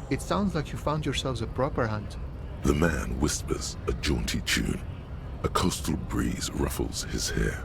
it sounds like you found yourselves a proper hunt. The man whispers a jaunty tune. A coastal breeze ruffles his hair.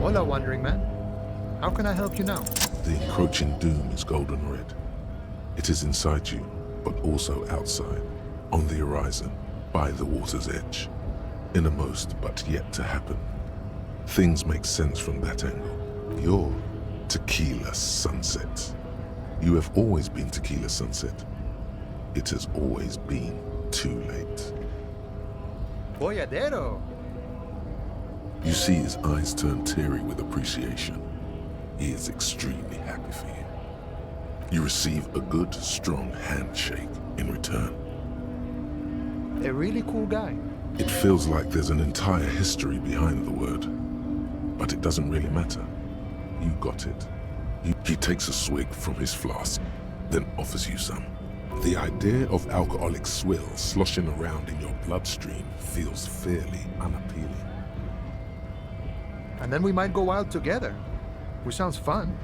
Hola, wandering man. How can I help you now? The encroaching doom is golden red. It is inside you, but also outside, on the horizon, by the water's edge. Innermost, but yet to happen. Things make sense from that angle. You're Tequila Sunset. You have always been Tequila Sunset. It has always been too late. Boyadero! You see his eyes turn teary with appreciation. He is extremely happy for you. You receive a good, strong handshake in return. A really cool guy. It feels like there's an entire history behind the word. But it doesn't really matter. You got it. He takes a swig from his flask, then offers you some. The idea of alcoholic swill sloshing around in your bloodstream feels fairly unappealing. And then we might go out together, which sounds fun.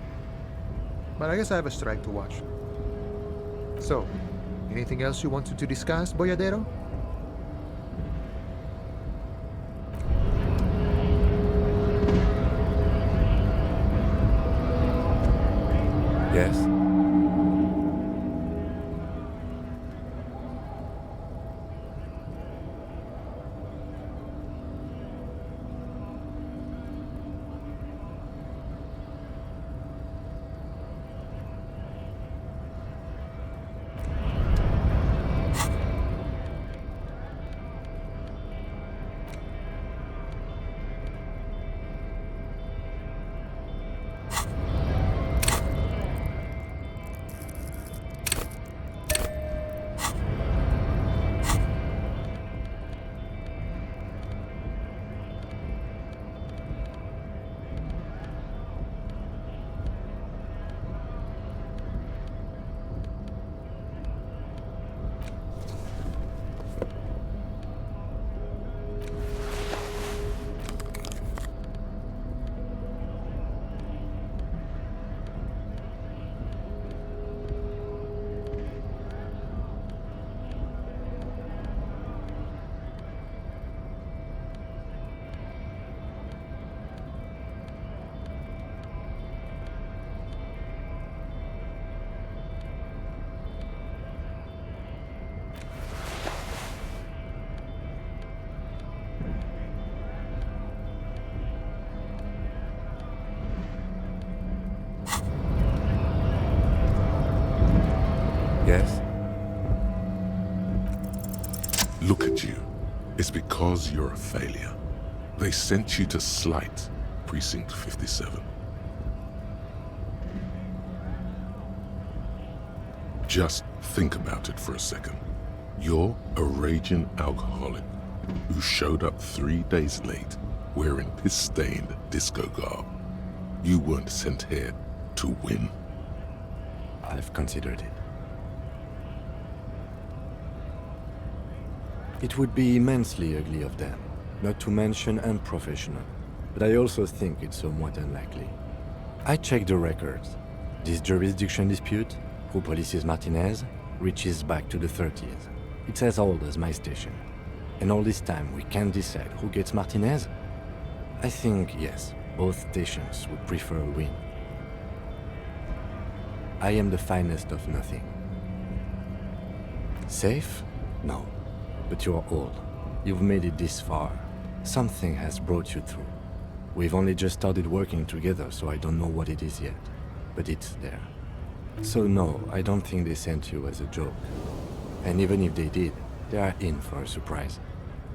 But I guess I have a strike to watch. So, anything else you wanted to discuss, Boyadero? Yes? Yes? Look at you. It's because you're a failure. They sent you to Slight, Precinct 57. Just think about it for a second. You're a raging alcoholic who showed up 3 days late wearing piss-stained disco garb. You weren't sent here to win. I've considered it. It would be immensely ugly of them, not to mention unprofessional, but I also think it's somewhat unlikely. I checked the records. This jurisdiction dispute, who polices Martinez, reaches back to the 30s. It's as old as my station. And all this time we can't decide who gets Martinez? I think, yes, both stations would prefer a win. I am the finest of nothing. Safe? No. But you are old. You've made it this far. Something has brought you through. We've only just started working together, so I don't know what it is yet. But it's there. So no, I don't think they sent you as a joke. And even if they did, they are in for a surprise.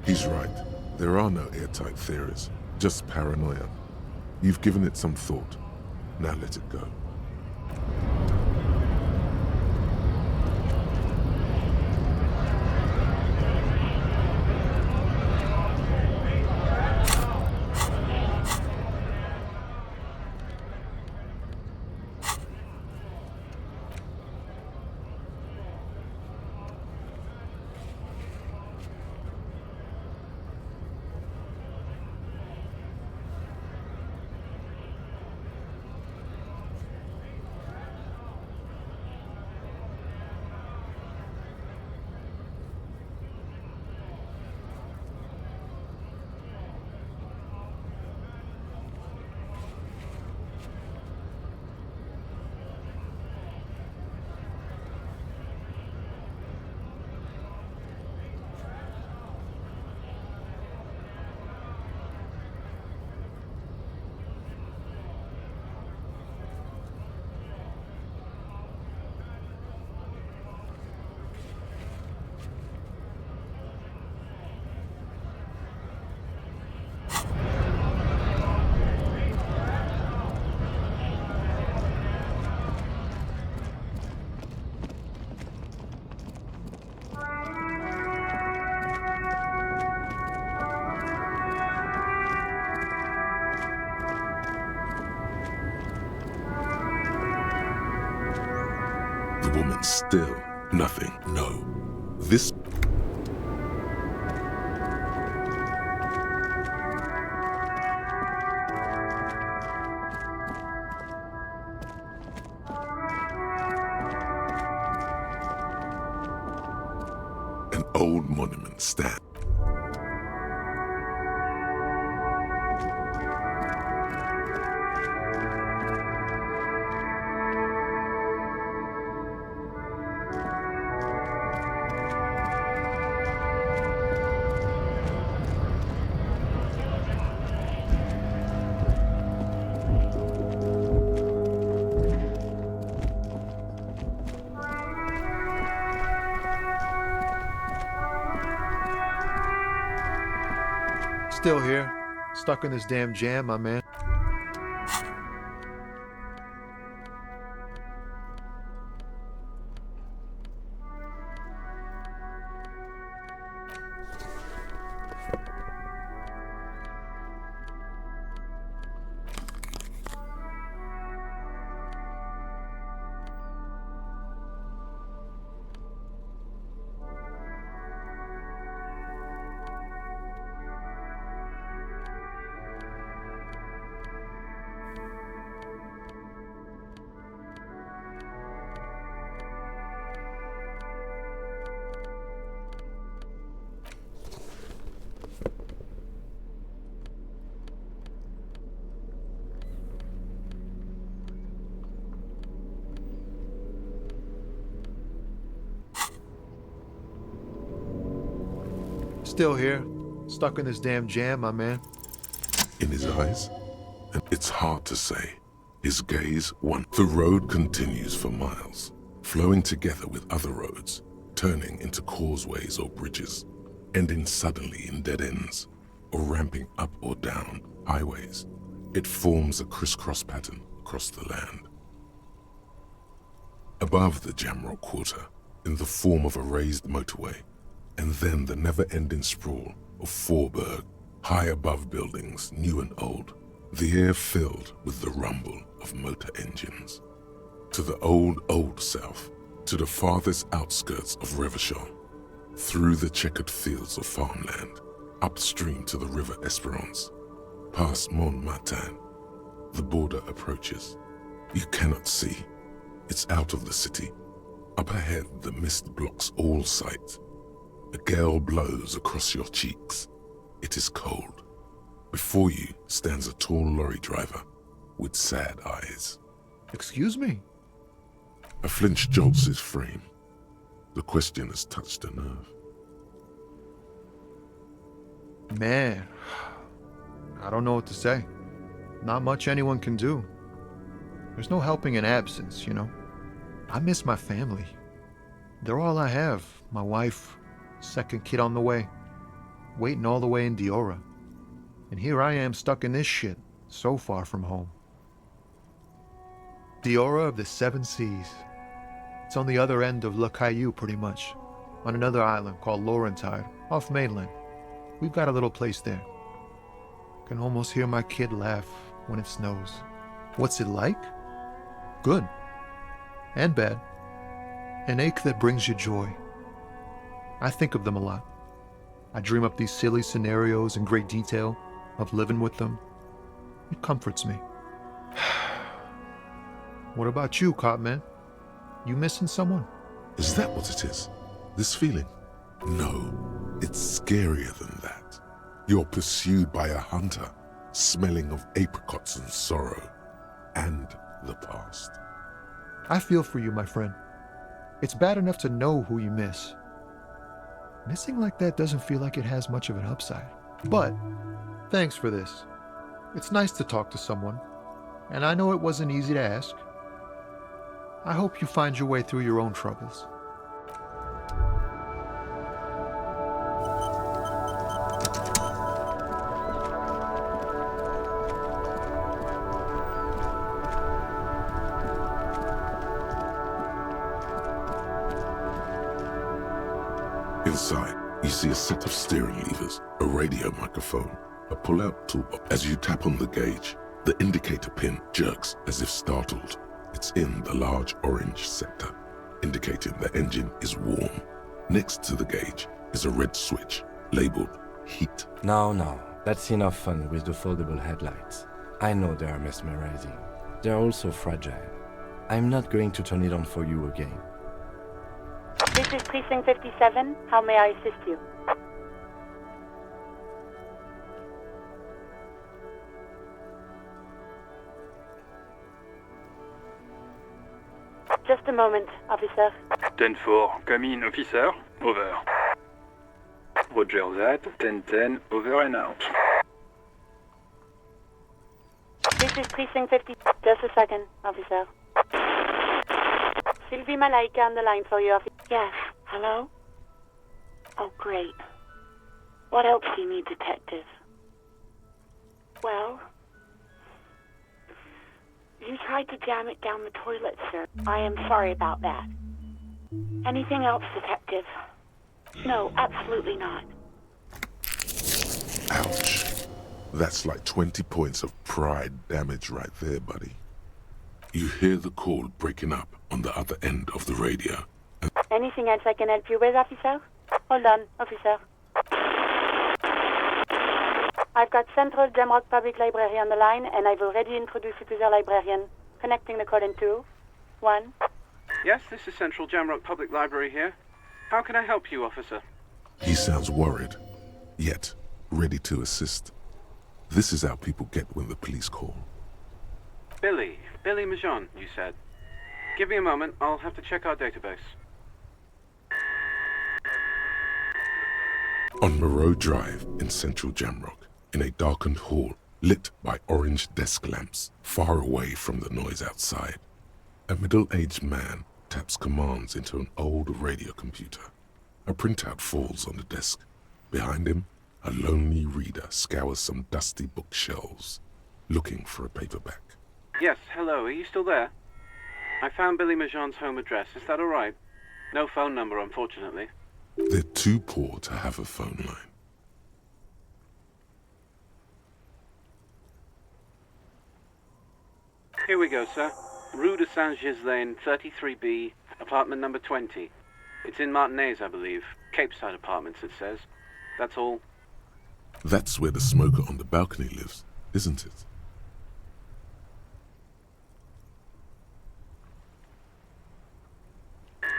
He's right. There are no airtight theories, just paranoia. You've given it some thought. Now let it go. The woman still nothing. No. This... An old monument stands. Still here. Stuck in this damn jam, my man. Still here. Stuck in this damn jam, my man. In his eyes, and it's hard to say. His gaze won. The road continues for miles, flowing together with other roads, turning into causeways or bridges, ending suddenly in dead ends, or ramping up or down highways. It forms a crisscross pattern across the land. Above the Jamrock Quarter, in the form of a raised motorway, and then the never-ending sprawl of Forburg, high above buildings, new and old, the air filled with the rumble of motor engines. To the old south, to the farthest outskirts of Revachol, through the checkered fields of farmland, upstream to the river Esperance, past Montmartin, the border approaches. You cannot see. It's out of the city. Up ahead, the mist blocks all sight. A gale blows across your cheeks. It is cold, Before you stands a tall lorry driver with sad eyes. Excuse me? A flinch jolts his frame. The question has touched a nerve. Man, I don't know what to say. Not much anyone can do. There's no helping in absence, you know. I miss my family. They're all I have. My wife, second kid on the way, waiting all the way in Diora. And here I am stuck in this shit, so far from home. Diora of the Seven Seas. It's on the other end of Le Caillou, pretty much, on another island called Laurentide, off mainland. We've got a little place there. Can almost hear my kid laugh when it snows. What's it like? Good. And bad. An ache that brings you joy. I think of them a lot. I dream up these silly scenarios in great detail of living with them. It comforts me. What about you, Copman? You missing someone? Is that what it is? This feeling? No, it's scarier than that. You're pursued by a hunter, smelling of apricots and sorrow, and the past. I feel for you, my friend. It's bad enough to know who you miss. Missing like that doesn't feel like it has much of an upside. But, thanks for this. It's nice to talk to someone, and I know it wasn't easy to ask. I hope you find your way through your own troubles. Inside, you see a set of steering levers, a radio microphone, a pull-out toolbox. As you tap on the gauge, the indicator pin jerks as if startled. It's in the large orange sector, indicating the engine is warm. Next to the gauge is a red switch, labeled heat. No, that's enough fun with the foldable headlights. I know they are mesmerizing. They're also fragile. I'm not going to turn it on for you again. This is Precinct 57. How may I assist you? Just a moment, officer. 10-4, come in, officer. Over. Roger that. 10-10, over and out. This is Precinct 50. Just a second, officer. Sylvie Malaika on the line for you, officer. Yes, hello? Oh, great. What else do you need, detective? Well, you tried to jam it down the toilet, sir. I am sorry about that. Anything else, detective? No, absolutely not. Ouch. That's like 20 points of pride damage right there, buddy. You hear the call breaking up on the other end of the radio. Anything else I can help you with, officer? Hold on, officer. I've got Central Jamrock Public Library on the line, and I've already introduced you to their librarian. Connecting the call in 2, 1. Yes, this is Central Jamrock Public Library here. How can I help you, officer? He sounds worried, yet ready to assist. This is how people get when the police call. Billy Majon, you said. Give me a moment, I'll have to check our database. On Moreau Drive in Central Jamrock, in a darkened hall lit by orange desk lamps far away from the noise outside, a middle-aged man taps commands into an old radio computer. A printout falls on the desk. Behind him, a lonely reader scours some dusty bookshelves, looking for a paperback. Yes, hello, are you still there? I found Billy Majon's home address, is that alright? No phone number, unfortunately. They're too poor to have a phone line. Here we go, sir. Rue de Saint-Ghislain, 33B, apartment number 20. It's in Martinez, I believe. Cape Side Apartments, it says. That's all. That's where the smoker on the balcony lives, isn't it?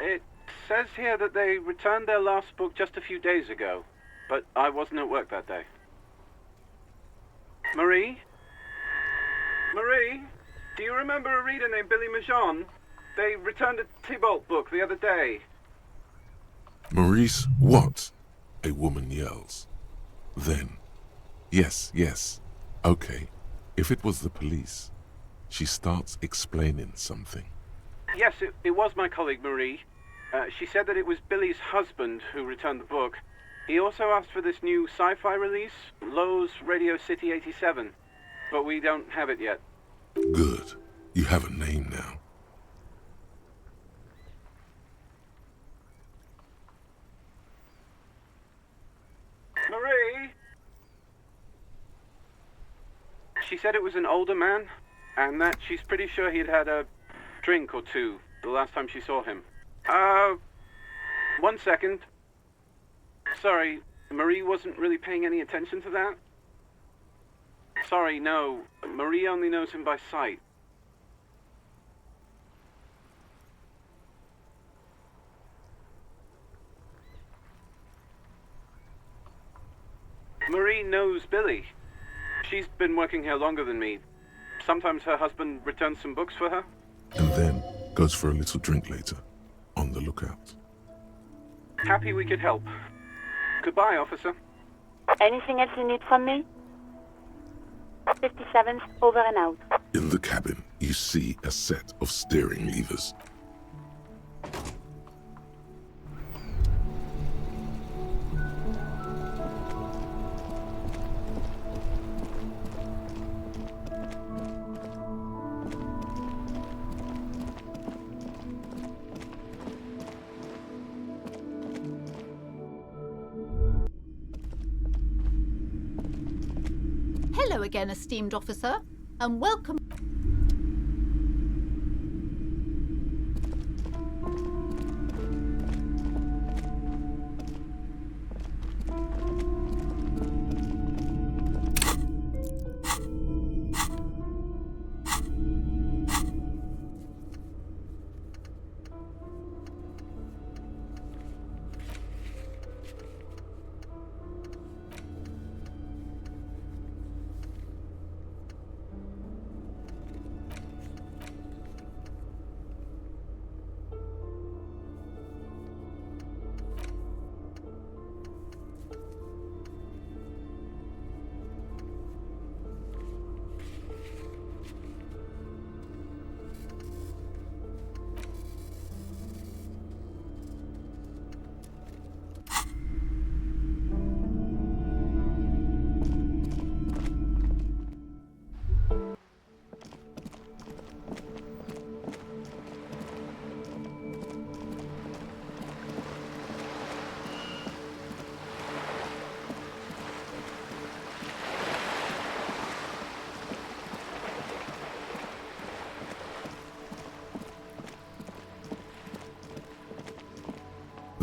It says here that they returned their last book just a few days ago, but I wasn't at work that day. Marie? Marie? Do you remember a reader named Billy Majon? They returned a Tybalt book the other day. Maurice, what? A woman yells. Then, yes, okay, if it was the police, she starts explaining something. Yes, it was my colleague Marie. She said that it was Billy's husband who returned the book. He also asked for this new sci-fi release, Lowe's Radio City 87, but we don't have it yet. Good. You have a name now. Marie? She said it was an older man, and that she's pretty sure he'd had a drink or two the last time she saw him. 1 second. Sorry, Marie wasn't really paying any attention to that? Sorry, no. Marie only knows him by sight. Marie knows Billy. She's been working here longer than me. Sometimes her husband returns some books for her. And then goes for a little drink later. On the lookout. Happy we could help. Goodbye, officer. Anything else you need from me? 57's over and out. In the cabin, you see a set of steering levers. Hello again, esteemed officer, and welcome.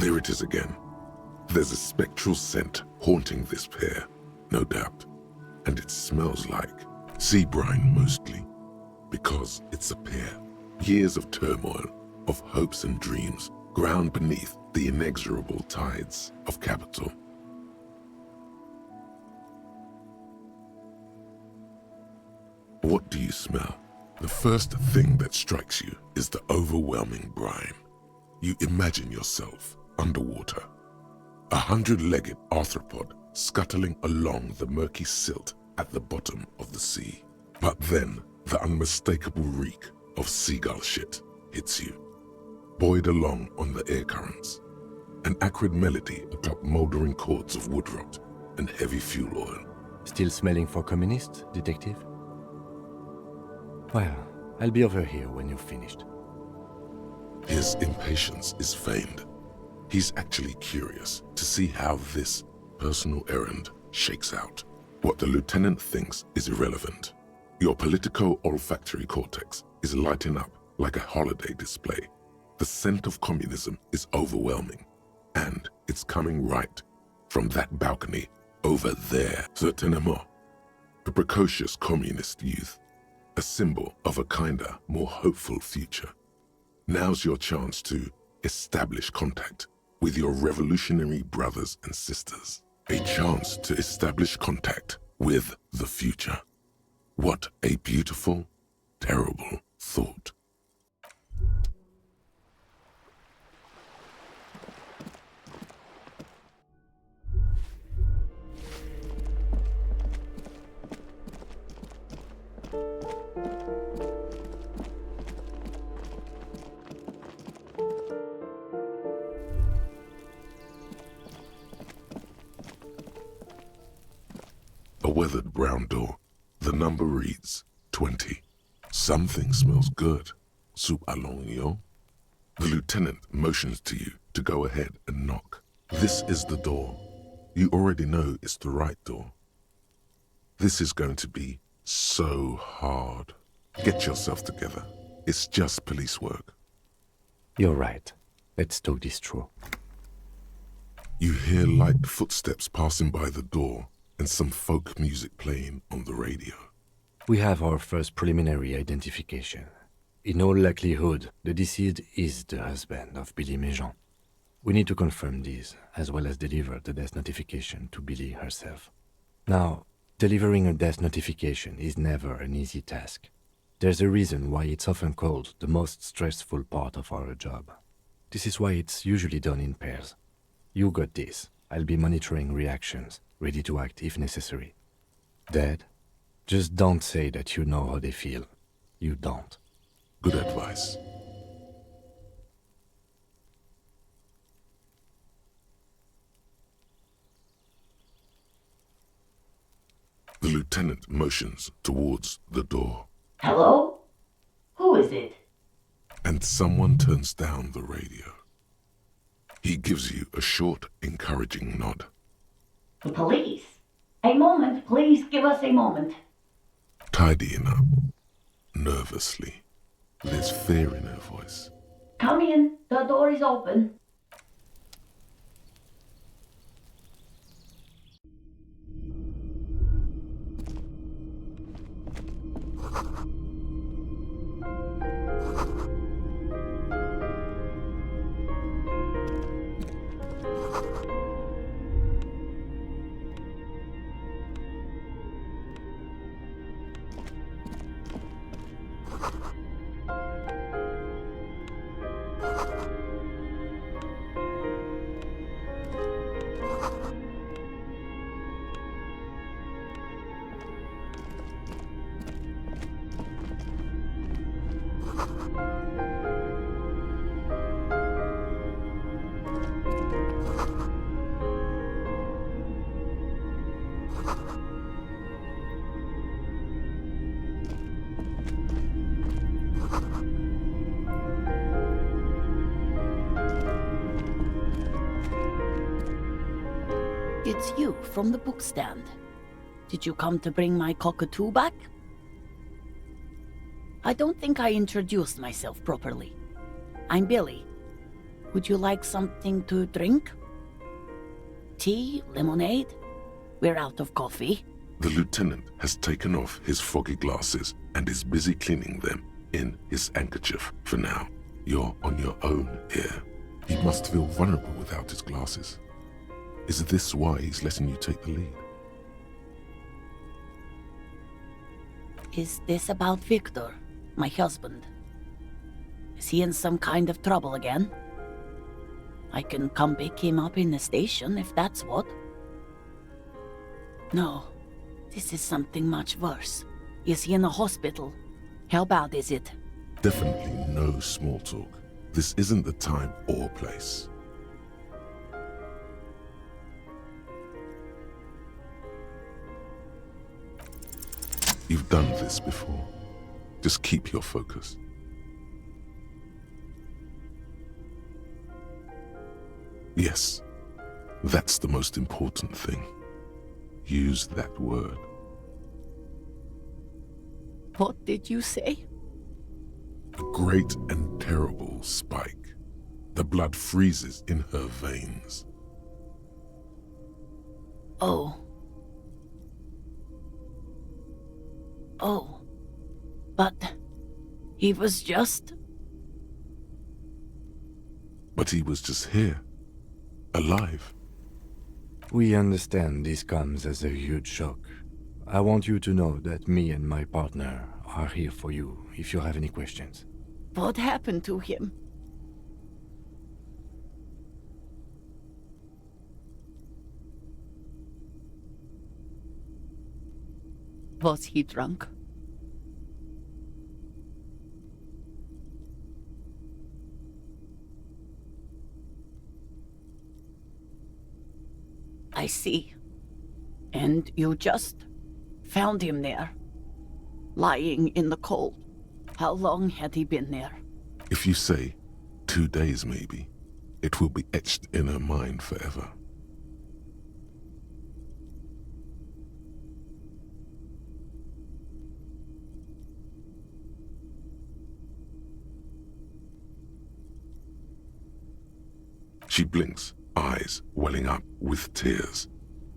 There it is again. There's a spectral scent haunting this pair, no doubt. And it smells like sea brine mostly, because it's a pair. Years of turmoil, of hopes and dreams, ground beneath the inexorable tides of capital. What do you smell? The first thing that strikes you is the overwhelming brine. You imagine yourself underwater, a 100-legged arthropod scuttling along the murky silt at the bottom of the sea. But then the unmistakable reek of seagull shit hits you, buoyed along on the air currents, an acrid melody atop mouldering cords of wood rot and heavy fuel oil. Still smelling for communists, detective? Well, I'll be over here when you're finished. His impatience is feigned. He's actually curious to see how this personal errand shakes out. What the lieutenant thinks is irrelevant. Your politico-olfactory cortex is lighting up like a holiday display. The scent of communism is overwhelming, and it's coming right from that balcony over there. Certainement. A precocious communist youth, a symbol of a kinder, more hopeful future. Now's your chance to establish contact with your revolutionary brothers and sisters. A chance to establish contact with the future. What a beautiful, terrible thought. A weathered brown door. The number reads 20. Something smells good. Soup allongio. The lieutenant motions to you to go ahead and knock. This is the door. You already know it's the right door. This is going to be so hard. Get yourself together. It's just police work. You're right. Let's talk this through. You hear light footsteps passing by the door and some folk music playing on the radio. We have our first preliminary identification. In all likelihood, the deceased is the husband of Billy Méjean. We need to confirm this, as well as deliver the death notification to Billy herself. Now, delivering a death notification is never an easy task. There's a reason why it's often called the most stressful part of our job. This is why it's usually done in pairs. You got this. I'll be monitoring reactions, ready to act if necessary. Dead? Just don't say that you know how they feel. You don't. Good advice. The lieutenant motions towards the door. Hello? Who is it? And someone turns down the radio. He gives you a short, encouraging nod. The police. A moment, please give us a moment. Tidying up, nervously. There's fear in her voice. Come in, the door is open. It's you from the bookstand. Did you come to bring my cockatoo back? I don't think I introduced myself properly. I'm Billy. Would you like something to drink? Tea? Lemonade? We're out of coffee. The lieutenant has taken off his foggy glasses and is busy cleaning them in his handkerchief for now. You're on your own here. He must feel vulnerable without his glasses. Is this why he's letting you take the lead? Is this about Victor, my husband? Is he in some kind of trouble again? I can come pick him up in the station if that's what. No, this is something much worse. Is he in the hospital? How bad is it? Definitely no small talk. This isn't the time or place. You've done this before. Just keep your focus. Yes, that's the most important thing. Use that word. What did you say? A great and terrible spike. The blood freezes in her veins. Oh. Oh. But he was just... But he was just here. Alive. We understand this comes as a huge shock. I want you to know that me and my partner are here for you if you have any questions. What happened to him? Was he drunk? I see. And you just found him there, lying in the cold. How long had he been there? If you say 2 days maybe, it will be etched in her mind forever. She blinks, eyes welling up with tears,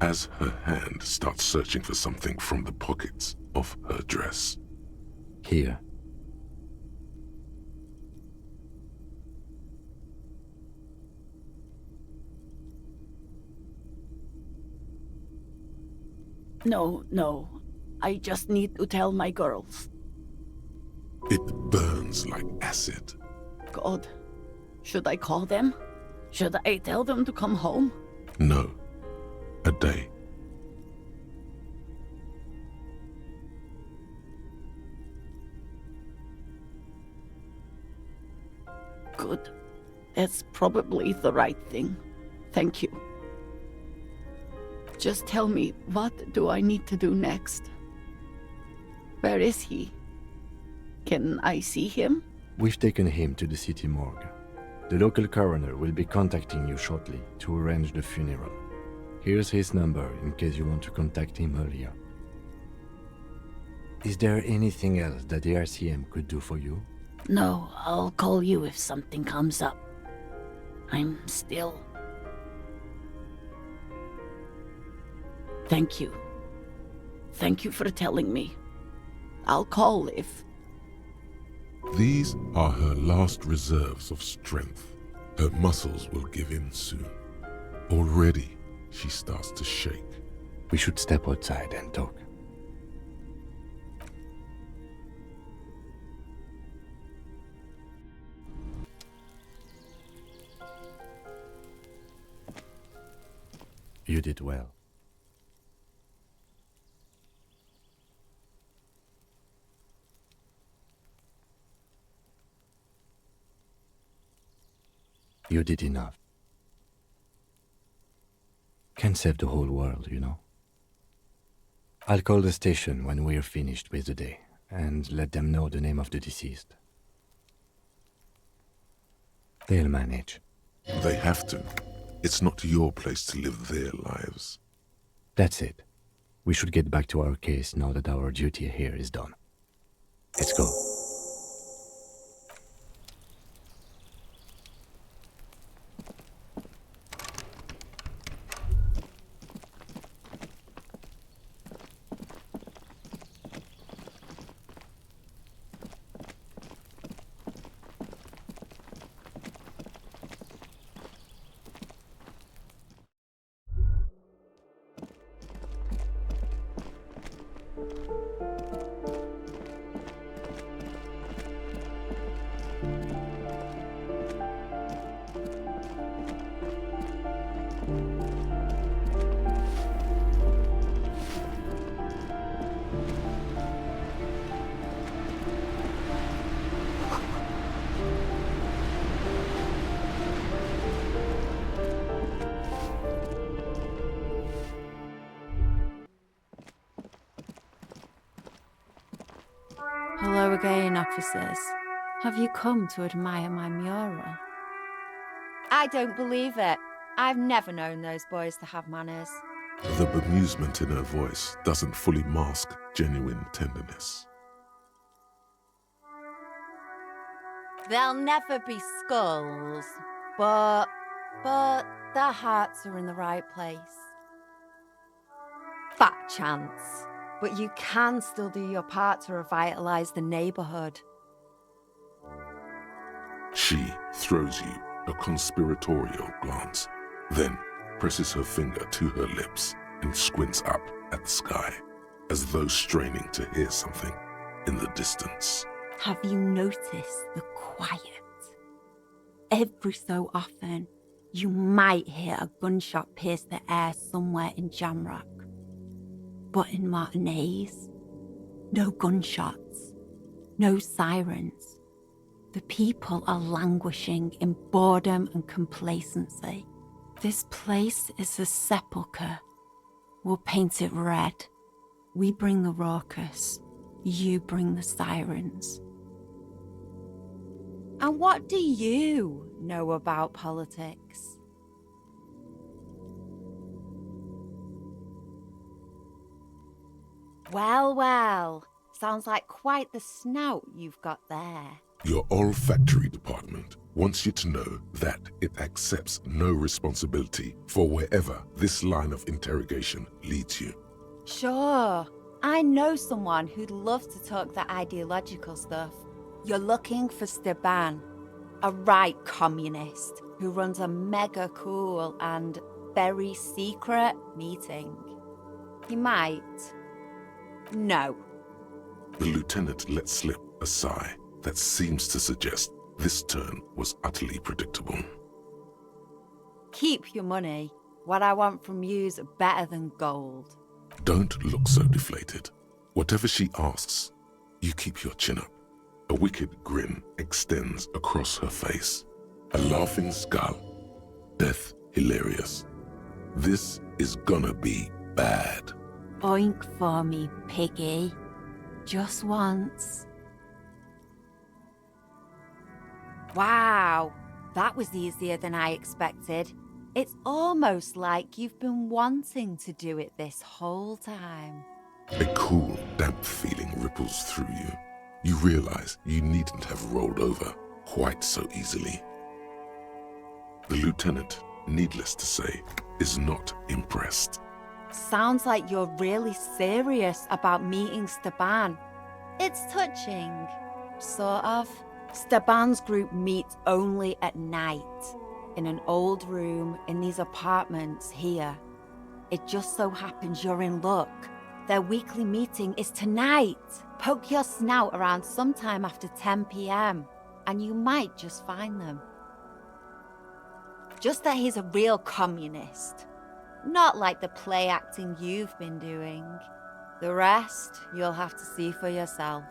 as her hand starts searching for something from the pockets of her dress. Here. No. I just need to tell my girls. It burns like acid. God, should I call them? Should I tell them to come home? No. A day. Good. That's probably the right thing. Thank you. Just tell me, what do I need to do next? Where is he? Can I see him? We've taken him to the city morgue. The local coroner will be contacting you shortly to arrange the funeral. Here's his number in case you want to contact him earlier. Is there anything else that the RCM could do for you? No, I'll call you if something comes up. I'm still... Thank you. Thank you for telling me. I'll call if... These are her last reserves of strength. Her muscles will give in soon. Already, she starts to shake. We should step outside and talk. You did well. You did enough. Can't save the whole world, you know. I'll call the station when we're finished with the day, and let them know the name of the deceased. They'll manage. They have to. It's not your place to live their lives. That's it. We should get back to our case now that our duty here is done. Let's go. Hello again, officers. Have you come to admire my mural? I don't believe it. I've never known those boys to have manners. The bemusement in her voice doesn't fully mask genuine tenderness. There'll never be skulls, but their hearts are in the right place. Fat chance. But you can still do your part to revitalize the neighborhood. She throws you a conspiratorial glance, then presses her finger to her lips and squints up at the sky. as though straining to hear something in the distance. Have you noticed the quiet? Every so often, you might hear a gunshot pierce the air somewhere in Jamrock. But in Martinez, no gunshots, no sirens. The people are languishing in boredom and complacency. This place is a sepulchre. We'll paint it red. We bring the raucous. You bring the sirens. And what do you know about politics? Well, well. Sounds like quite the snout you've got there. Your olfactory department wants you to know that it accepts no responsibility for wherever this line of interrogation leads you. Sure. I know someone who'd love to talk that ideological stuff. You're looking for Steban, a right communist who runs a mega cool and very secret meeting. He might. No. The lieutenant let slip a sigh that seems to suggest this turn was utterly predictable. Keep your money. What I want from you's better than gold. Don't look so deflated. Whatever she asks, you keep your chin up. A wicked grin extends across her face. A laughing skull. Death hilarious. This is gonna be bad. Oink for me, piggy. Just once. Wow, that was easier than I expected. It's almost like you've been wanting to do it this whole time. A cool, damp feeling ripples through you. You realize you needn't have rolled over quite so easily. The lieutenant, needless to say, is not impressed. Sounds like you're really serious about meeting Steban. It's touching, sort of. Steban's group meets only at night, in an old room in these apartments here. It just so happens you're in luck. Their weekly meeting is tonight. Poke your snout around sometime after 10 p.m. and you might just find them. Just that he's a real communist. Not like the play acting you've been doing. The rest, you'll have to see for yourself.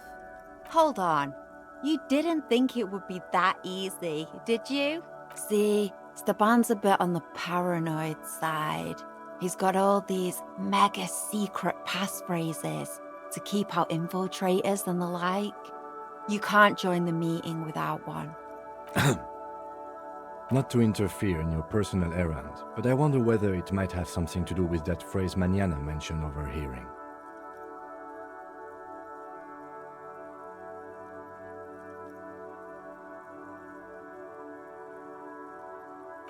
Hold on. You didn't think it would be that easy, did you? See, Steban's a bit on the paranoid side. He's got all these mega secret passphrases to keep out infiltrators and the like. You can't join the meeting without one. Not to interfere in your personal errand, but I wonder whether it might have something to do with that phrase mañana mentioned overhearing.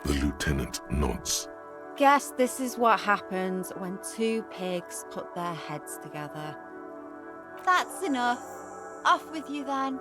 The lieutenant nods. Guess this is what happens when two pigs put their heads together. That's enough. Off with you then.